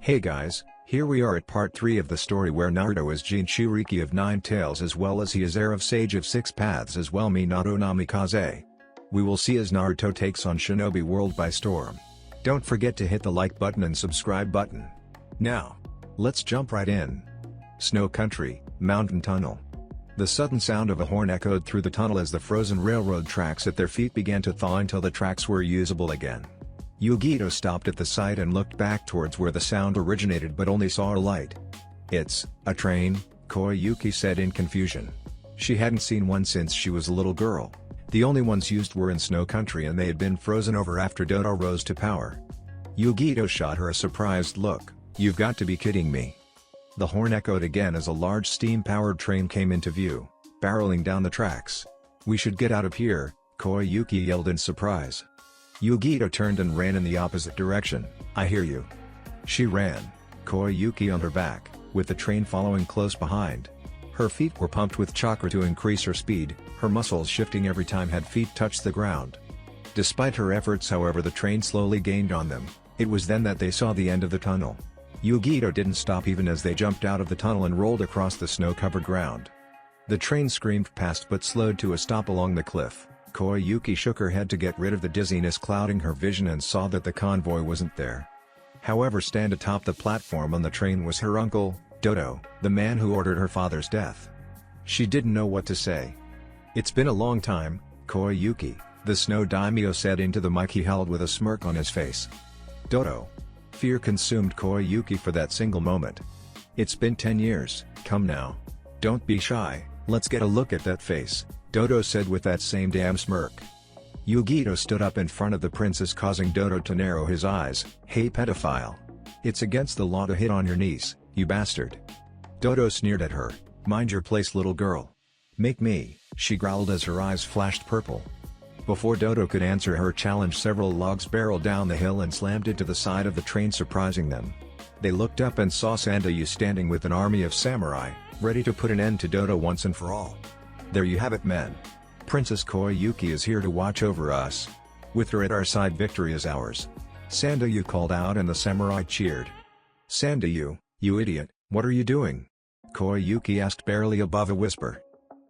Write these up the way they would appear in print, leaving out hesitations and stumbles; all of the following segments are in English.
Hey guys, here we are at part 3 of the story where Naruto is Jinchuriki of 9 tails as well as he is heir of Sage of 6 paths as well Minato Namikaze. We will see as Naruto takes on Shinobi world by storm. Don't forget to hit the like button and subscribe button. Now, let's jump right in. Snow Country, Mountain Tunnel. The sudden sound of a horn echoed through the tunnel as the frozen railroad tracks at their feet began to thaw until the tracks were usable again. Yugito stopped at the site and looked back towards where the sound originated but only saw a light. "It's a train," Koyuki said in confusion. She hadn't seen one since she was a little girl. The only ones used were in Snow Country and they had been frozen over after Dodo rose to power. Yugito shot her a surprised look. "You've got to be kidding me." The horn echoed again as a large steam-powered train came into view, barreling down the tracks. "We should get out of here," Koyuki yelled in surprise. Yugito turned and ran in the opposite direction. "I hear you." She ran, Koyuki on her back, with the train following close behind. Her feet were pumped with chakra to increase her speed, her muscles shifting every time her feet touched the ground. Despite her efforts however the train slowly gained on them. It was then that they saw the end of the tunnel. Yugito didn't stop even as they jumped out of the tunnel and rolled across the snow-covered ground. The train screamed past but slowed to a stop along the cliff. Koyuki shook her head to get rid of the dizziness clouding her vision and saw that the convoy wasn't there. However, stand atop the platform on the train was her uncle, Dodo, the man who ordered her father's death. She didn't know what to say. "It's been a long time, Koyuki," the snow daimyo said into the mic he held with a smirk on his face. "Dodo." Fear consumed Koyuki for that single moment. "It's been 10 years, come now. Don't be shy, let's get a look at that face," Dodo said with that same damn smirk. Yugito stood up in front of the princess causing Dodo to narrow his eyes. "Hey pedophile. It's against the law to hit on your niece, you bastard." Dodo sneered at her. "Mind your place little girl." "Make me," she growled as her eyes flashed purple. Before Dodo could answer her challenge several logs barreled down the hill and slammed into the side of the train surprising them. They looked up and saw Sandayu standing with an army of samurai, ready to put an end to Dodo once and for all. "There you have it men. Princess Koyuki is here to watch over us. With her at our side victory is ours." Sandayu called out and the samurai cheered. "Sandayu, you idiot, what are you doing?" Koyuki asked barely above a whisper.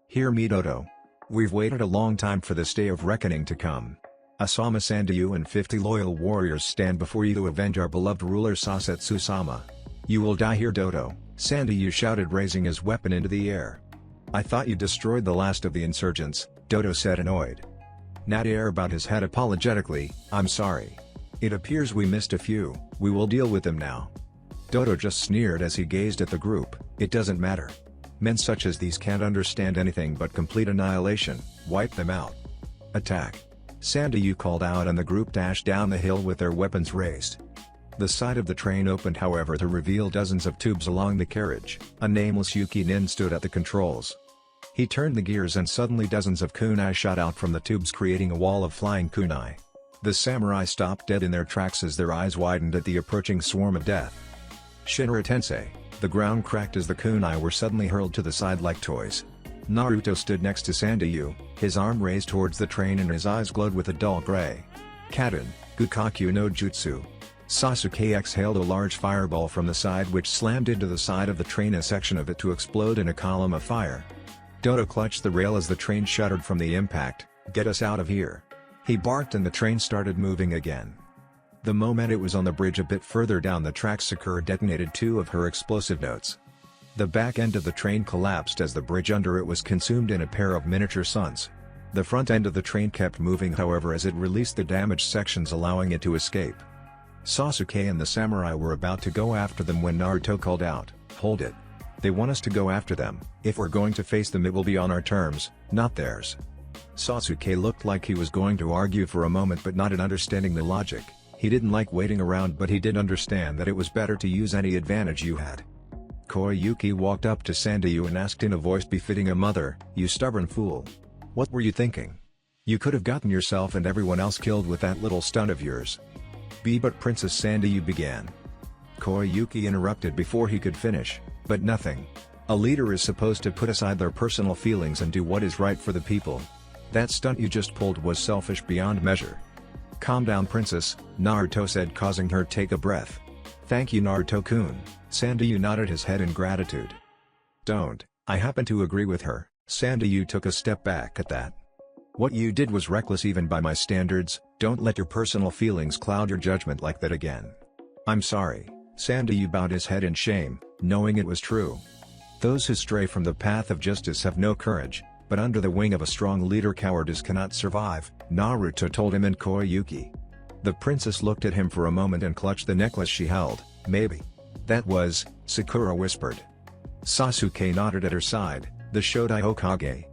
"Hear me Dodo. We've waited a long time for this day of reckoning to come. Asama Sandayu and 50 loyal warriors stand before you to avenge our beloved ruler Sasetsu-sama. You will die here Dodo," Sandayu shouted raising his weapon into the air. "I thought you destroyed the last of the insurgents," Dodo said annoyed. Nadir bowed his head apologetically. "I'm sorry. It appears we missed a few, we will deal with them now." Dodo just sneered as he gazed at the group. "It doesn't matter. Men such as these can't understand anything but complete annihilation, wipe them out. Attack." Sandayu called out and the group dashed down the hill with their weapons raised. The side of the train opened however to reveal dozens of tubes along the carriage. A nameless Yuki Nin stood at the controls. He turned the gears and suddenly dozens of kunai shot out from the tubes creating a wall of flying kunai. The samurai stopped dead in their tracks as their eyes widened at the approaching swarm of death. Shinra Tensei. The ground cracked as the kunai were suddenly hurled to the side like toys. Naruto stood next to Sandayu, his arm raised towards the train and his eyes glowed with a dull gray. Kaden, Gukaku no Jutsu. Sasuke exhaled a large fireball from the side which slammed into the side of the train, a section of it to explode in a column of fire. Dodo clutched the rail as the train shuddered from the impact. "Get us out of here." He barked and the train started moving again. The moment it was on the bridge a bit further down the track Sakura detonated 2 of her explosive notes. The back end of the train collapsed as the bridge under it was consumed in a pair of miniature suns. The front end of the train kept moving however as it released the damaged sections allowing it to escape. Sasuke and the samurai were about to go after them when Naruto called out, "Hold it. They want us to go after them. If we're going to face them it will be on our terms, not theirs." Sasuke looked like he was going to argue for a moment but nodded understanding the logic. He didn't like waiting around but he did understand that it was better to use any advantage you had. Koyuki walked up to Sandayu and asked in a voice befitting a mother, "You stubborn fool. What were you thinking? You could have gotten yourself and everyone else killed with that little stunt of yours." But Princess Sandayu began. Koyuki interrupted before he could finish, "But nothing. A leader is supposed to put aside their personal feelings and do what is right for the people. That stunt you just pulled was selfish beyond measure." "Calm down princess," Naruto said causing her take a breath. Thank you Naruto-kun, Sandayu nodded his head in gratitude. Don't, I happen to agree with her, Sandayu took a step back at that. What you did was reckless even by my standards, don't let your personal feelings cloud your judgment like that again. I'm sorry, Sandayu bowed his head in shame, knowing it was true. Those who stray from the path of justice have no courage, but under the wing of a strong leader cowardice cannot survive, Naruto told him and Koyuki. The princess looked at him for a moment and clutched the necklace she held. Maybe. That was, Sakura whispered. Sasuke nodded at her side, the Shodai Hokage.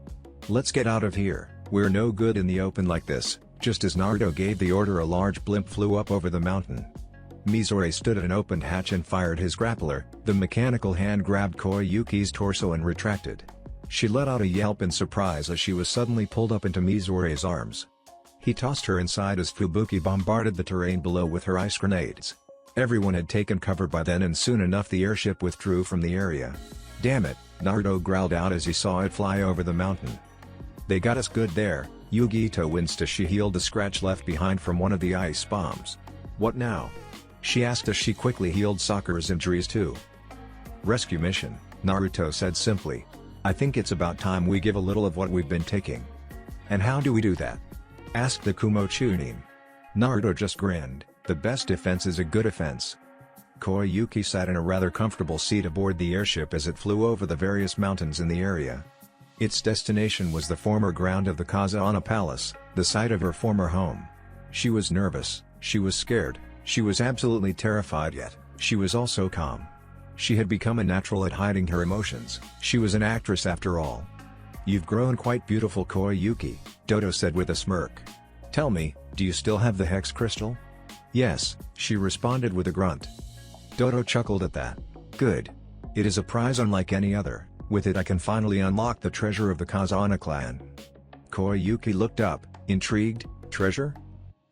Let's get out of here, we're no good in the open like this. Just as Naruto gave the order, a large blimp flew up over the mountain. Mizore stood at an opened hatch and fired his grappler. The mechanical hand grabbed Koyuki's torso and retracted. She let out a yelp in surprise as she was suddenly pulled up into Mizore's arms. He tossed her inside as Fubuki bombarded the terrain below with her ice grenades. Everyone had taken cover by then and soon enough the airship withdrew from the area. Damn it, Naruto growled out as he saw it fly over the mountain. They got us good there, Yugito winced as she healed the scratch left behind from one of the ice bombs. What now? She asked as she quickly healed Sakura's injuries too. Rescue mission, Naruto said simply. I think it's about time we give a little of what we've been taking. And how do we do that? Asked the Kumo Chunin. Naruto just grinned, the best defense is a good offense. Koyuki sat in a rather comfortable seat aboard the airship as it flew over the various mountains in the area. Its destination was the former ground of the Kazahana Palace, the site of her former home. She was nervous, she was scared, she was absolutely terrified, yet she was also calm. She had become a natural at hiding her emotions. She was an actress after all. You've grown quite beautiful, Koyuki, Dodo said with a smirk. Tell me, do you still have the hex crystal? Yes, she responded with a grunt. Dodo chuckled at that. Good. It is a prize unlike any other. With it I can finally unlock the treasure of the Kazahana clan. Koyuki looked up, intrigued. Treasure?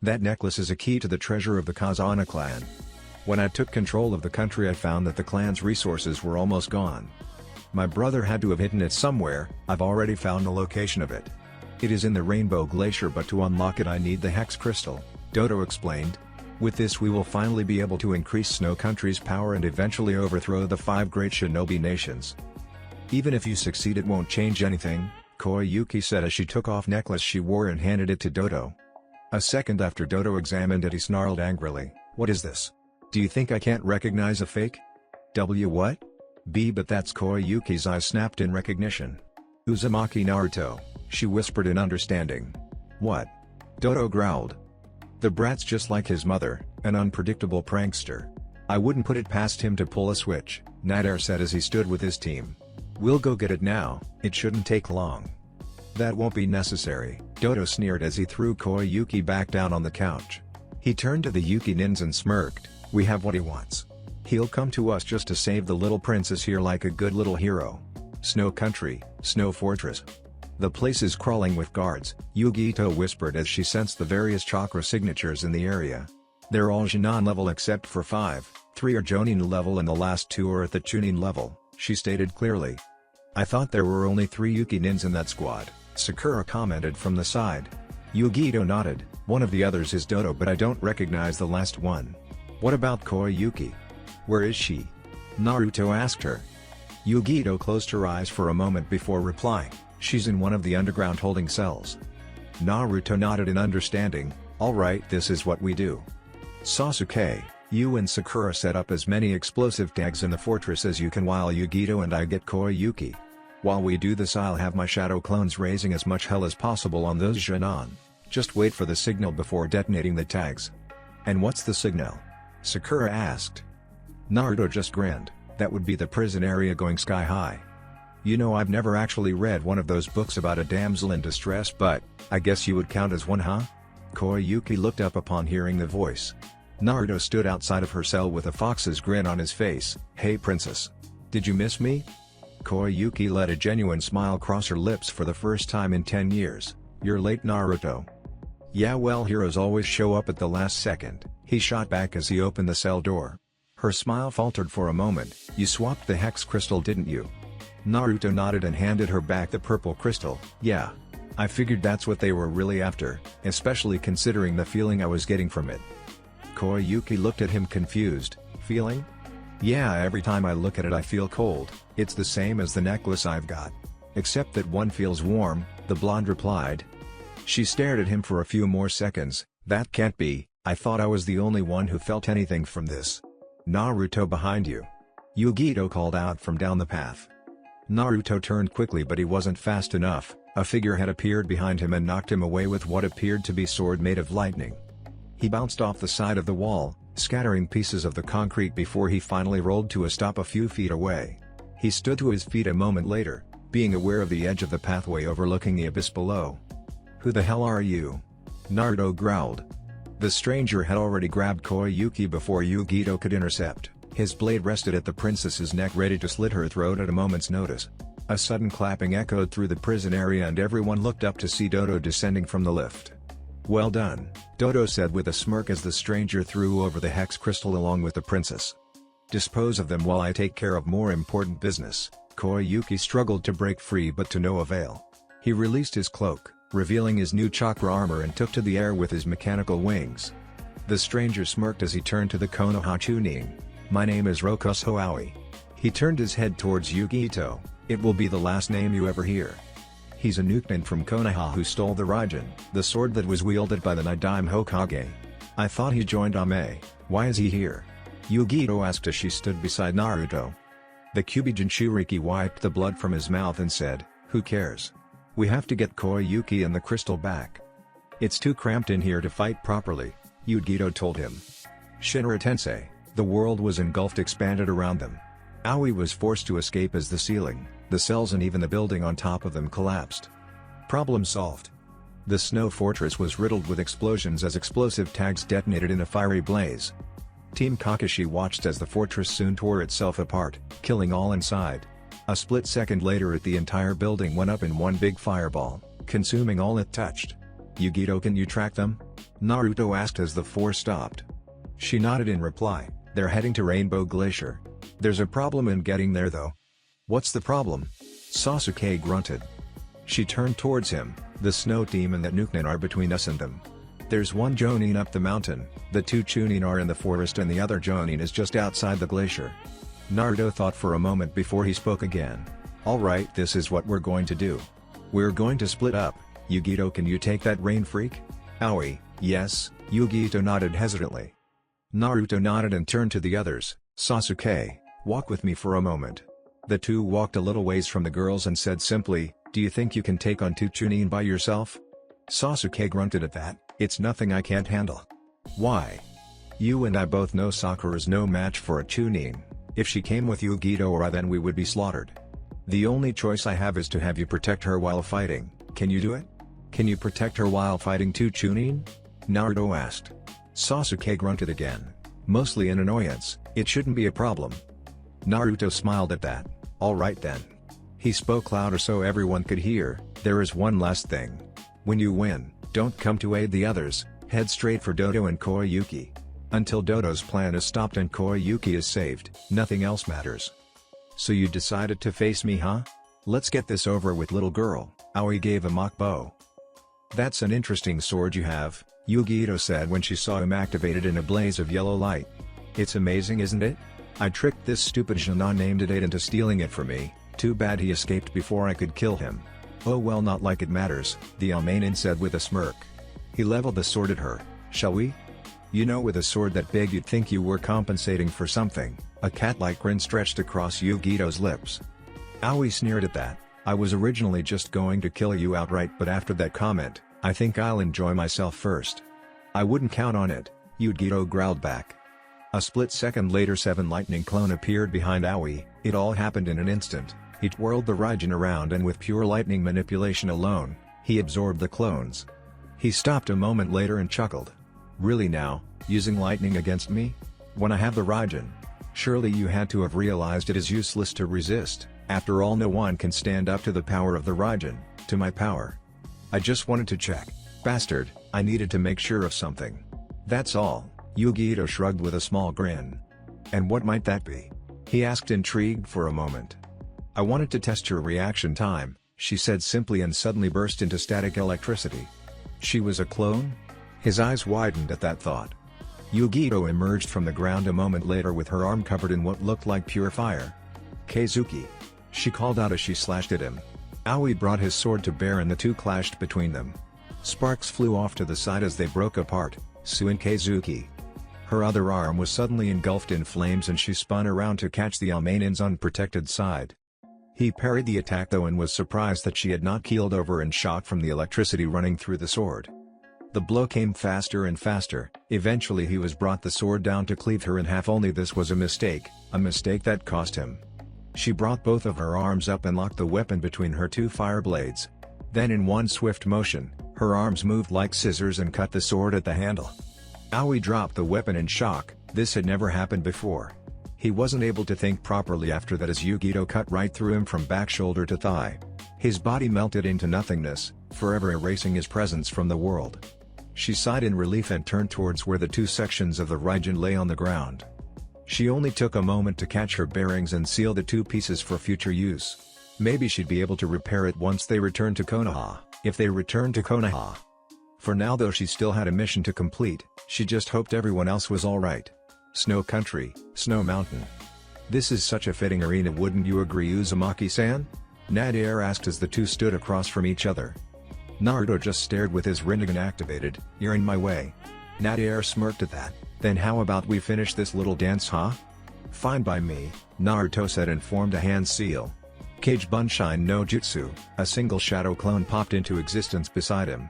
That necklace is a key to the treasure of the Kazahana clan. When I took control of the country I found that the clan's resources were almost gone. My brother had to have hidden it somewhere. I've already found the location of it. It is in the Rainbow Glacier, but to unlock it I need the hex crystal, Dodo explained. With this we will finally be able to increase Snow Country's power and eventually overthrow the 5 great Shinobi nations. Even if you succeed it won't change anything, Koyuki said as she took off necklace she wore and handed it to Dodo. A second after Dodo examined it he snarled angrily, what is this? Do you think I can't recognize a fake? What? But that's Koyuki's eyes snapped in recognition. Uzumaki Naruto, she whispered in understanding. What? Dodo growled. The brat's just like his mother, an unpredictable prankster. I wouldn't put it past him to pull a switch, Nader said as he stood with his team. We'll go get it now, it shouldn't take long. That won't be necessary, Dodo sneered as he threw Koyuki back down on the couch. He turned to the Yuki Nins and smirked, we have what he wants. He'll come to us just to save the little princess here like a good little hero. Snow Country, Snow Fortress. The place is crawling with guards, Yugito whispered as she sensed the various chakra signatures in the area. They're all Jinan level except for 5, 3 are Jonin level and the last 2 are at the Chunin level, she stated clearly. I thought there were only 3 Yuki Nins in that squad, Sakura commented from the side. Yugito nodded, one of the others is Dodo but I don't recognize the last one. What about Koyuki? Where is she? Naruto asked her. Yugito closed her eyes for a moment before replying, she's in one of the underground holding cells. Naruto nodded in understanding, alright, this is what we do. Sasuke, you and Sakura set up as many explosive tags in the fortress as you can while Yugito and I get Koyuki. While we do this I'll have my shadow clones raising as much hell as possible on those Jinan. Just wait for the signal before detonating the tags. And what's the signal? Sakura asked. Naruto just grinned, that would be the prison area going sky high. You know I've never actually read one of those books about a damsel in distress but, I guess you would count as one huh? Koyuki looked up upon hearing the voice. Naruto stood outside of her cell with a fox's grin on his face, hey princess. Did you miss me? Koyuki let a genuine smile cross her lips for the first time in 10 years, you're late Naruto. Yeah well heroes always show up at the last second, he shot back as he opened the cell door. Her smile faltered for a moment, you swapped the hex crystal didn't you? Naruto nodded and handed her back the purple crystal, yeah. I figured that's what they were really after, especially considering the feeling I was getting from it. Koyuki looked at him confused, Feeling? Yeah, every time I look at it I feel cold. It's the same as the necklace I've got. Except that one feels warm, the blonde replied. She stared at him for a few more seconds. That can't be, I thought I was the only one who felt anything from this. Naruto behind you. Yugito called out from down the path. Naruto turned quickly but he wasn't fast enough. A figure had appeared behind him and knocked him away with what appeared to be sword made of lightning. He bounced off the side of the wall, scattering pieces of the concrete before he finally rolled to a stop a few feet away. He stood to his feet a moment later, being aware of the edge of the pathway overlooking the abyss below. Who the hell are you? Naruto growled. The stranger had already grabbed Koyuki before Yugito could intercept. His blade rested at the princess's neck ready to slit her throat at a moment's notice. A sudden clapping echoed through the prison area and everyone looked up to see Dodo descending from the lift. Well done, Dodo said with a smirk as the stranger threw over the hex crystal along with the princess. Dispose of them while I take care of more important business. Koyuki struggled to break free but to no avail. He released his cloak, revealing his new chakra armor and took to the air with his mechanical wings. The stranger smirked as he turned to the Konoha Chunin. My name is Rokuso Aoi. He turned his head towards Yugito. It will be the last name you ever hear. He's a Nukenin from Konoha who stole the Rinnegan, the sword that was wielded by the Nidime Hokage. I thought he joined Ame. Why is he here? Yugito asked as she stood beside Naruto. The Kyuubi Jinchuriki wiped the blood from his mouth and said, who cares? We have to get Koyuki and the crystal back. It's too cramped in here to fight properly, Yugito told him. Shinra Tensei, the world was engulfed expanded around them. Aoi was forced to escape as the ceiling, the cells and even the building on top of them collapsed. Problem solved. The snow fortress was riddled with explosions as explosive tags detonated in a fiery blaze. Team Kakashi watched as the fortress soon tore itself apart, killing all inside. A split second later the entire building went up in one big fireball, consuming all it touched. Yugito, can you track them? Naruto asked as the four stopped. She nodded in reply. They're heading to Rainbow Glacier. There's a problem in getting there though. What's the problem? Sasuke grunted. She turned towards him. The snow team and that Nukenin are between us and them. There's one Jonin up the mountain, the two Chunin are in the forest and the other Jonin is just outside the glacier. Naruto thought for a moment before he spoke again. Alright, this is what we're going to do. We're going to split up. Yugito, can you take that rain freak? Aoi, yes, Yugito nodded hesitantly. Naruto nodded and turned to the others. Sasuke, walk with me for a moment. The two walked a little ways from the girls and said simply, do you think you can take on two Chunin by yourself? Sasuke grunted at that. It's nothing I can't handle. Why? You and I both know Sakura's no match for a Chunin. If she came with Yugito or I, then we would be slaughtered. The only choice I have is to have you protect her while fighting. Can you do it? Can you protect her while fighting two Chunin? Naruto asked. Sasuke grunted again. Mostly in annoyance, it shouldn't be a problem. Naruto smiled at that. Alright then. He spoke louder so everyone could hear. There is one last thing. When you win, don't come to aid the others, head straight for Dodo and Koyuki. Until Dodo's plan is stopped and Koyuki is saved, nothing else matters. So you decided to face me, huh? Let's get this over with, little girl. Aoi gave a mock bow. That's an interesting sword you have, Yugito said when she saw him activated in a blaze of yellow light. It's amazing, isn't it? I tricked this stupid Jonin named Idate into stealing it from me. Too bad he escaped before I could kill him. Oh well, not like it matters, the Almanin said with a smirk. He leveled the sword at her. Shall we? You know, with a sword that big you'd think you were compensating for something. A cat-like grin stretched across Yugito's lips. Aoi sneered at that. I was originally just going to kill you outright, but after that comment, I think I'll enjoy myself first. I wouldn't count on it, Yugito growled back. A split second later 7 lightning clone appeared behind Aoi. It all happened in an instant. He twirled the Rinnegan around and with pure lightning manipulation alone, he absorbed the clones. He stopped a moment later and chuckled. Really now, using lightning against me? When I have the Rinnegan? Surely you had to have realized it is useless to resist. After all, no one can stand up to the power of the Rinnegan, to my power. I just wanted to check. Bastard, I needed to make sure of something. That's all, Yugito shrugged with a small grin. And what might that be? He asked, intrigued for a moment. I wanted to test your reaction time, she said simply and suddenly burst into static electricity. She was a clone? His eyes widened at that thought. Yugito emerged from the ground a moment later with her arm covered in what looked like pure fire. "Keizuki!" she called out as she slashed at him. Aoi brought his sword to bear and the two clashed between them. Sparks flew off to the side as they broke apart, suing Keizuki. Her other arm was suddenly engulfed in flames and she spun around to catch the Almanin's unprotected side. He parried the attack though and was surprised that she had not keeled over in shock from the electricity running through the sword. The blow came faster and faster. Eventually he was brought the sword down to cleave her in half, only this was a mistake that cost him. She brought both of her arms up and locked the weapon between her two fire blades. Then in one swift motion, her arms moved like scissors and cut the sword at the handle. Aoi dropped the weapon in shock. This had never happened before. He wasn't able to think properly after that as Yugito cut right through him from back shoulder to thigh. His body melted into nothingness, forever erasing his presence from the world. She sighed in relief and turned towards where the two sections of the Raijin lay on the ground. She only took a moment to catch her bearings and seal the two pieces for future use. Maybe she'd be able to repair it once they returned to Konoha, if they returned to Konoha. For now though she still had a mission to complete, she just hoped everyone else was alright. Snow Country, Snow Mountain. This is such a fitting arena, wouldn't you agree, Uzumaki-san? Nadir asked as the two stood across from each other. Naruto just stared with his Rinnegan activated. "You're in my way." Nadir smirked at that. "Then how about we finish this little dance, huh?" "Fine by me," Naruto said and formed a hand seal. Kage Bunshin no Jutsu, a single shadow clone popped into existence beside him.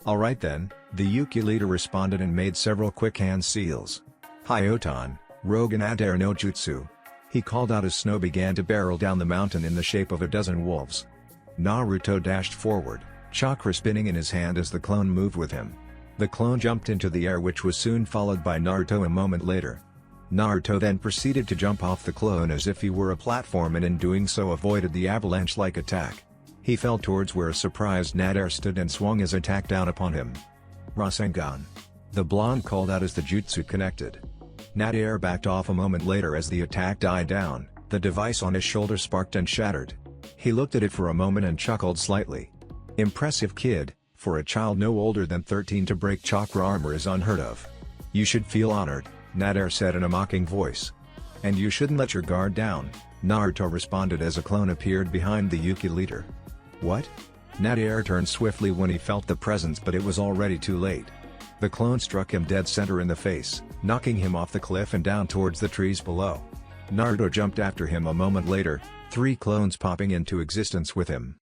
"Alright then," the Yuki leader responded and made several quick hand seals. "Hyotan, Rogan Adair no Jutsu," he called out as snow began to barrel down the mountain in the shape of a dozen wolves. Naruto dashed forward, chakra spinning in his hand as the clone moved with him. The clone jumped into the air, which was soon followed by Naruto a moment later. Naruto then proceeded to jump off the clone as if he were a platform and in doing so avoided the avalanche-like attack. He fell towards where a surprised Nadir stood and swung his attack down upon him. "Rasengan!" the blonde called out as the jutsu connected. Nadir backed off a moment later as the attack died down. The device on his shoulder sparked and shattered. He looked at it for a moment and chuckled slightly. "Impressive kid, for a child no older than 13 to break chakra armor is unheard of. You should feel honored," Nadir said in a mocking voice. "And you shouldn't let your guard down," Naruto responded as a clone appeared behind the Yuki leader. "What?" Nadir turned swiftly when he felt the presence, but it was already too late. The clone struck him dead center in the face, knocking him off the cliff and down towards the trees below. Naruto jumped after him a moment later, 3 clones popping into existence with him.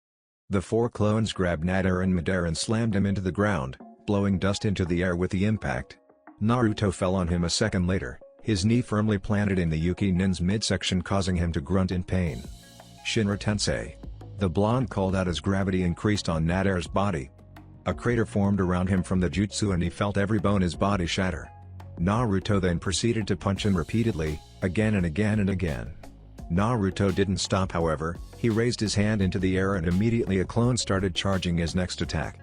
The 4 clones grabbed Nadir in midair and slammed him into the ground, blowing dust into the air with the impact. Naruto fell on him a second later, his knee firmly planted in the Yuki Nin's midsection, causing him to grunt in pain. "Shinra Tensei!" the blonde called out as gravity increased on Nadir's body. A crater formed around him from the jutsu and he felt every bone in his body shatter. Naruto then proceeded to punch him repeatedly, again and again and again. Naruto didn't stop, however. He raised his hand into the air and immediately a clone started charging his next attack.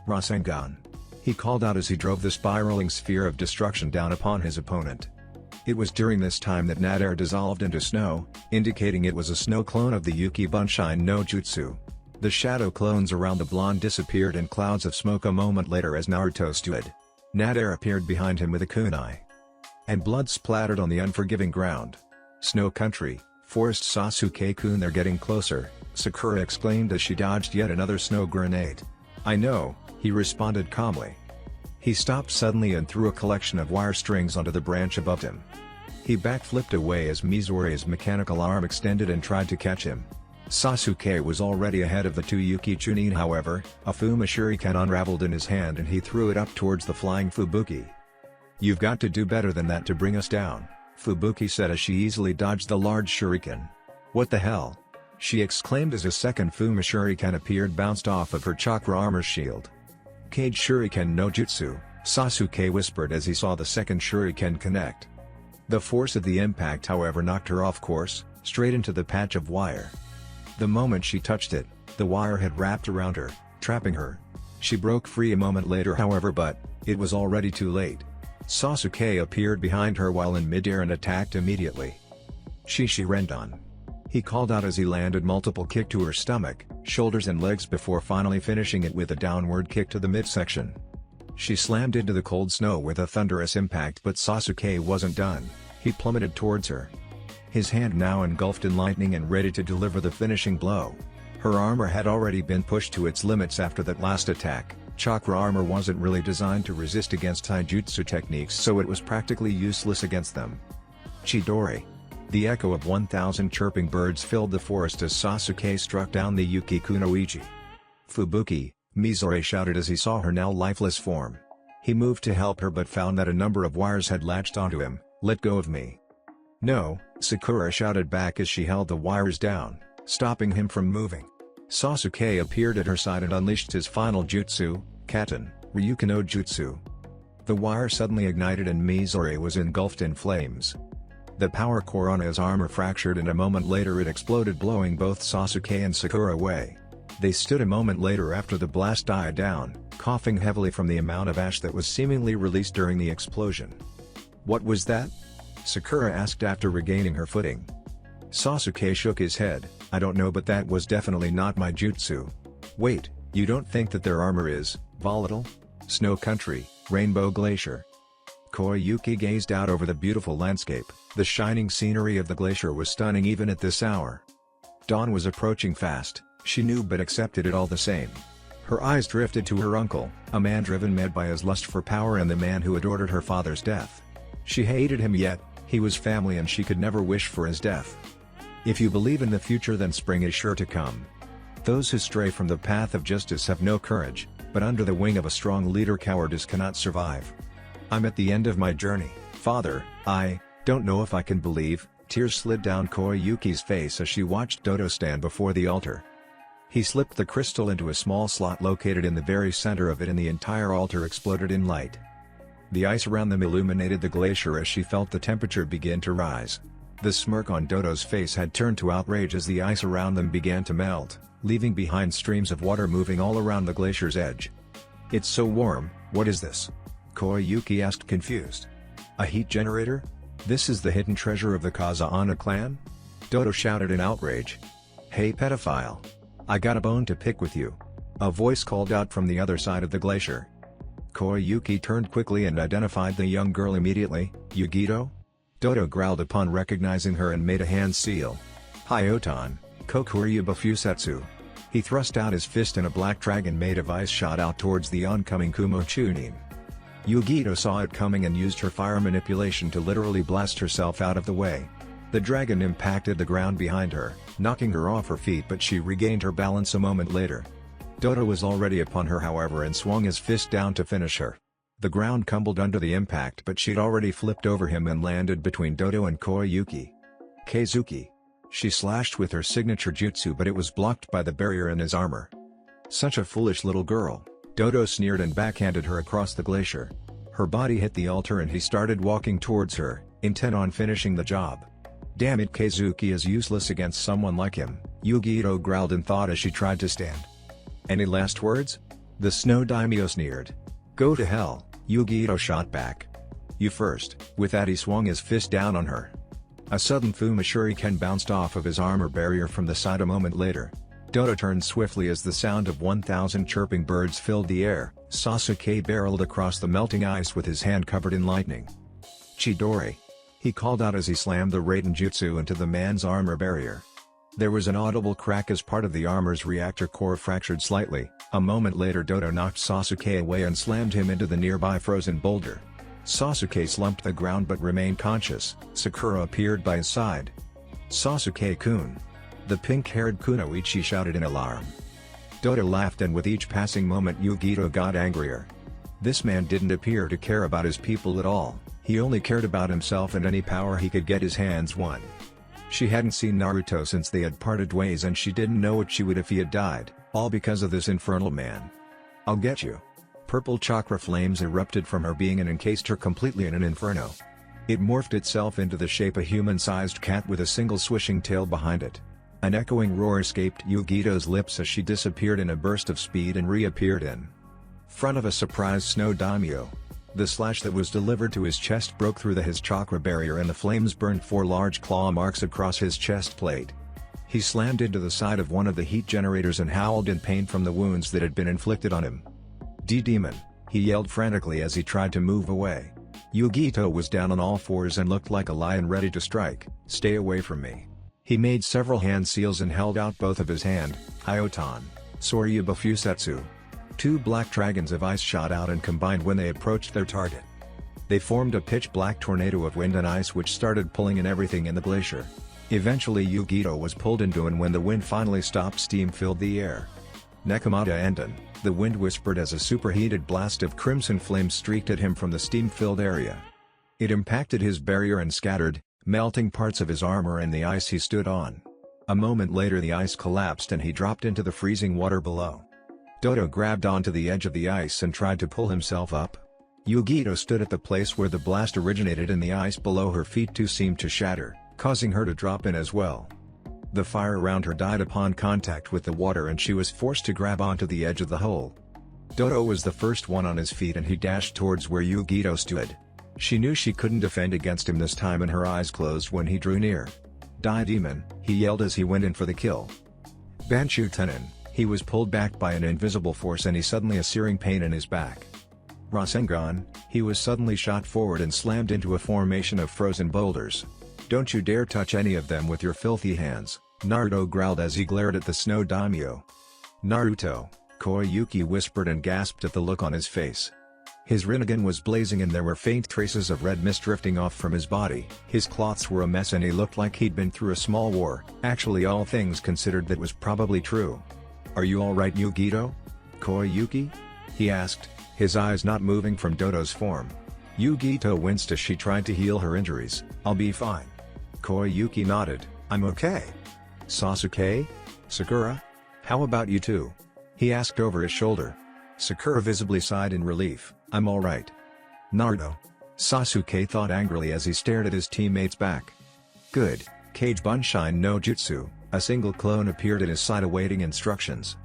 "Rasengan!" he called out as he drove the spiraling sphere of destruction down upon his opponent. It was during this time that Nadir dissolved into snow, indicating it was a snow clone of the Yuki Bunshin no Jutsu. The shadow clones around the blonde disappeared in clouds of smoke a moment later as Naruto stood. Nadir appeared behind him with a kunai. And blood splattered on the unforgiving ground. "Snow Country, Forest Sasuke-kun, they're getting closer," Sakura exclaimed as she dodged yet another snow grenade. "I know," he responded calmly. He stopped suddenly and threw a collection of wire strings onto the branch above him. He backflipped away as Mizori's mechanical arm extended and tried to catch him. Sasuke was already ahead of the 2 Yuki Chunin, however. A Fuma Shuriken unraveled in his hand and he threw it up towards the flying Fubuki. "You've got to do better than that to bring us down," Fubuki said as she easily dodged the large shuriken. "What the hell?" she exclaimed as a second Fuma Shuriken appeared, bounced off of her chakra armor shield. "Kage Shuriken no Jutsu," Sasuke whispered as he saw the second shuriken connect. The force of the impact, however, knocked her off course, straight into the patch of wire. The moment she touched it, the wire had wrapped around her, trapping her. She broke free a moment later, however, but it was already too late. Sasuke appeared behind her while in midair and attacked immediately. "Shishi Rendan!" he called out as he landed multiple kicks to her stomach, shoulders and legs before finally finishing it with a downward kick to the midsection. She slammed into the cold snow with a thunderous impact, but Sasuke wasn't done. He plummeted towards her, his hand now engulfed in lightning and ready to deliver the finishing blow. Her armor had already been pushed to its limits after that last attack. Chakra armor wasn't really designed to resist against taijutsu techniques, so it was practically useless against them. Chidori. The echo of 1,000 chirping birds filled the forest as Sasuke struck down the Yukikunoichi. Fubuki, Mizore shouted as he saw her now lifeless form. He moved to help her but found that a number of wires had latched onto him. "Let go of me." "No," Sakura shouted back as she held the wires down, stopping him from moving. Sasuke appeared at her side and unleashed his final jutsu, Katen, Ryuken no Jutsu. The wire suddenly ignited and Mizore was engulfed in flames. The power core on his armor fractured and a moment later it exploded, blowing both Sasuke and Sakura away. They stood a moment later after the blast died down, coughing heavily from the amount of ash that was seemingly released during the explosion. "What was that?" Sakura asked after regaining her footing. Sasuke shook his head. "I don't know, but that was definitely not my jutsu." "Wait, you don't think that their armor is volatile?" "Snow Country, Rainbow Glacier." Koyuki gazed out over the beautiful landscape. The shining scenery of the glacier was stunning even at this hour. Dawn was approaching fast, she knew, but accepted it all the same. Her eyes drifted to her uncle, a man driven mad by his lust for power and the man who had ordered her father's death. She hated him, yet he was family and she could never wish for his death. If you believe in the future, then spring is sure to come. Those who stray from the path of justice have no courage, but under the wing of a strong leader cowardice cannot survive. I'm at the end of my journey, father. I don't know if I can believe. Tears slid down Koyuki's face as she watched Dodo stand before the altar. He slipped the crystal into a small slot located in the very center of it and the entire altar exploded in light. The ice around them illuminated the glacier as she felt the temperature begin to rise. The smirk on Dodo's face had turned to outrage as the ice around them began to melt, leaving behind streams of water moving all around the glacier's edge. "It's so warm, what is this?" Koyuki asked, confused. "A heat generator? This is the hidden treasure of the Kazahana clan?" Dodo shouted in outrage. "Hey pedophile! I got a bone to pick with you," a voice called out from the other side of the glacier. Koyuki turned quickly and identified the young girl immediately. "Yugito?" Dodo growled upon recognizing her and made a hand seal. "Hyotan, Kokuryu Bafusetsu." He thrust out his fist and a black dragon made of ice shot out towards the oncoming Kumo Chunin. Yugito saw it coming and used her fire manipulation to literally blast herself out of the way. The dragon impacted the ground behind her, knocking her off her feet, but she regained her balance a moment later. Dodo was already upon her however and swung his fist down to finish her. The ground crumbled under the impact, but she'd already flipped over him and landed between Dodo and Koyuki. "Keizuki." She slashed with her signature jutsu, but it was blocked by the barrier in his armor. "Such a foolish little girl." Dodo sneered and backhanded her across the glacier. Her body hit the altar and he started walking towards her, intent on finishing the job. "Damn it, Keizuki is useless against someone like him," Yugito growled in thought as she tried to stand. "Any last words?" The snow daimyo sneered. "Go to hell," Yugito shot back. "You first." With that he swung his fist down on her. A sudden Fuma Shuriken bounced off of his armor barrier from the side a moment later. Dodo turned swiftly as the sound of 1,000 chirping birds filled the air. Sasuke barreled across the melting ice with his hand covered in lightning. "Chidori!" he called out as he slammed the Raiden Jutsu into the man's armor barrier. There was an audible crack as part of the armor's reactor core fractured slightly. A moment later Dodo knocked Sasuke away and slammed him into the nearby frozen boulder. Sasuke slumped to the ground but remained conscious. Sakura appeared by his side. "Sasuke-kun!" The pink-haired Kunoichi shouted in alarm. Dodo laughed, and with each passing moment Yugito got angrier. This man didn't appear to care about his people at all, he only cared about himself and any power he could get his hands on. She hadn't seen Naruto since they had parted ways and she didn't know what she would if he had died, all because of this infernal man. "I'll get you." Purple chakra flames erupted from her being and encased her completely in an inferno. It morphed itself into the shape of a human-sized cat with a single swishing tail behind it. An echoing roar escaped Yugito's lips as she disappeared in a burst of speed and reappeared in front of a surprised snow daimyo. The slash that was delivered to his chest broke through his chakra barrier and the flames burned 4 large claw marks across his chest plate. He slammed into the side of one of the heat generators and howled in pain from the wounds that had been inflicted on him. "D-Demon!" He yelled frantically as he tried to move away. Yugito was down on all fours and looked like a lion ready to strike. "Stay away from me." He made several hand seals and held out both of his hand. Hyotan, Soryu Bufusetsu. Two black dragons of ice shot out and combined when they approached their target. They formed a pitch-black tornado of wind and ice which started pulling in everything in the glacier. Eventually Yugito was pulled into, and when the wind finally stopped, steam filled the air. Nekomata Enden, the wind whispered as a superheated blast of crimson flames streaked at him from the steam-filled area. It impacted his barrier and scattered, melting parts of his armor and the ice he stood on. A moment later the ice collapsed and he dropped into the freezing water below. Dodo grabbed onto the edge of the ice and tried to pull himself up. Yugito stood at the place where the blast originated, and the ice below her feet too seemed to shatter, causing her to drop in as well. The fire around her died upon contact with the water and she was forced to grab onto the edge of the hole. Dodo was the first one on his feet and he dashed towards where Yugito stood. She knew she couldn't defend against him this time and her eyes closed when he drew near. "Die, demon," he yelled as he went in for the kill. Banshu Tenin, he was pulled back by an invisible force and he suddenly a searing pain in his back. Rasengan, he was suddenly shot forward and slammed into a formation of frozen boulders. "Don't you dare touch any of them with your filthy hands," Naruto growled as he glared at the snow daimyo. "Naruto," Koyuki whispered and gasped at the look on his face. His Rinnegan was blazing and there were faint traces of red mist drifting off from his body. His cloths were a mess and he looked like he'd been through a small war. Actually, all things considered, that was probably true. "Are you alright, Yugito? Koyuki?" he asked, his eyes not moving from Dodo's form. Yugito winced as she tried to heal her injuries. "I'll be fine." Koyuki nodded. "I'm okay." "Sasuke? Sakura? How about you two?" he asked over his shoulder. Sakura visibly sighed in relief. "I'm alright." "Naruto?" Sasuke thought angrily as he stared at his teammate's back. "Good." Kage Bunshine no Jutsu, a single clone appeared at his side awaiting instructions.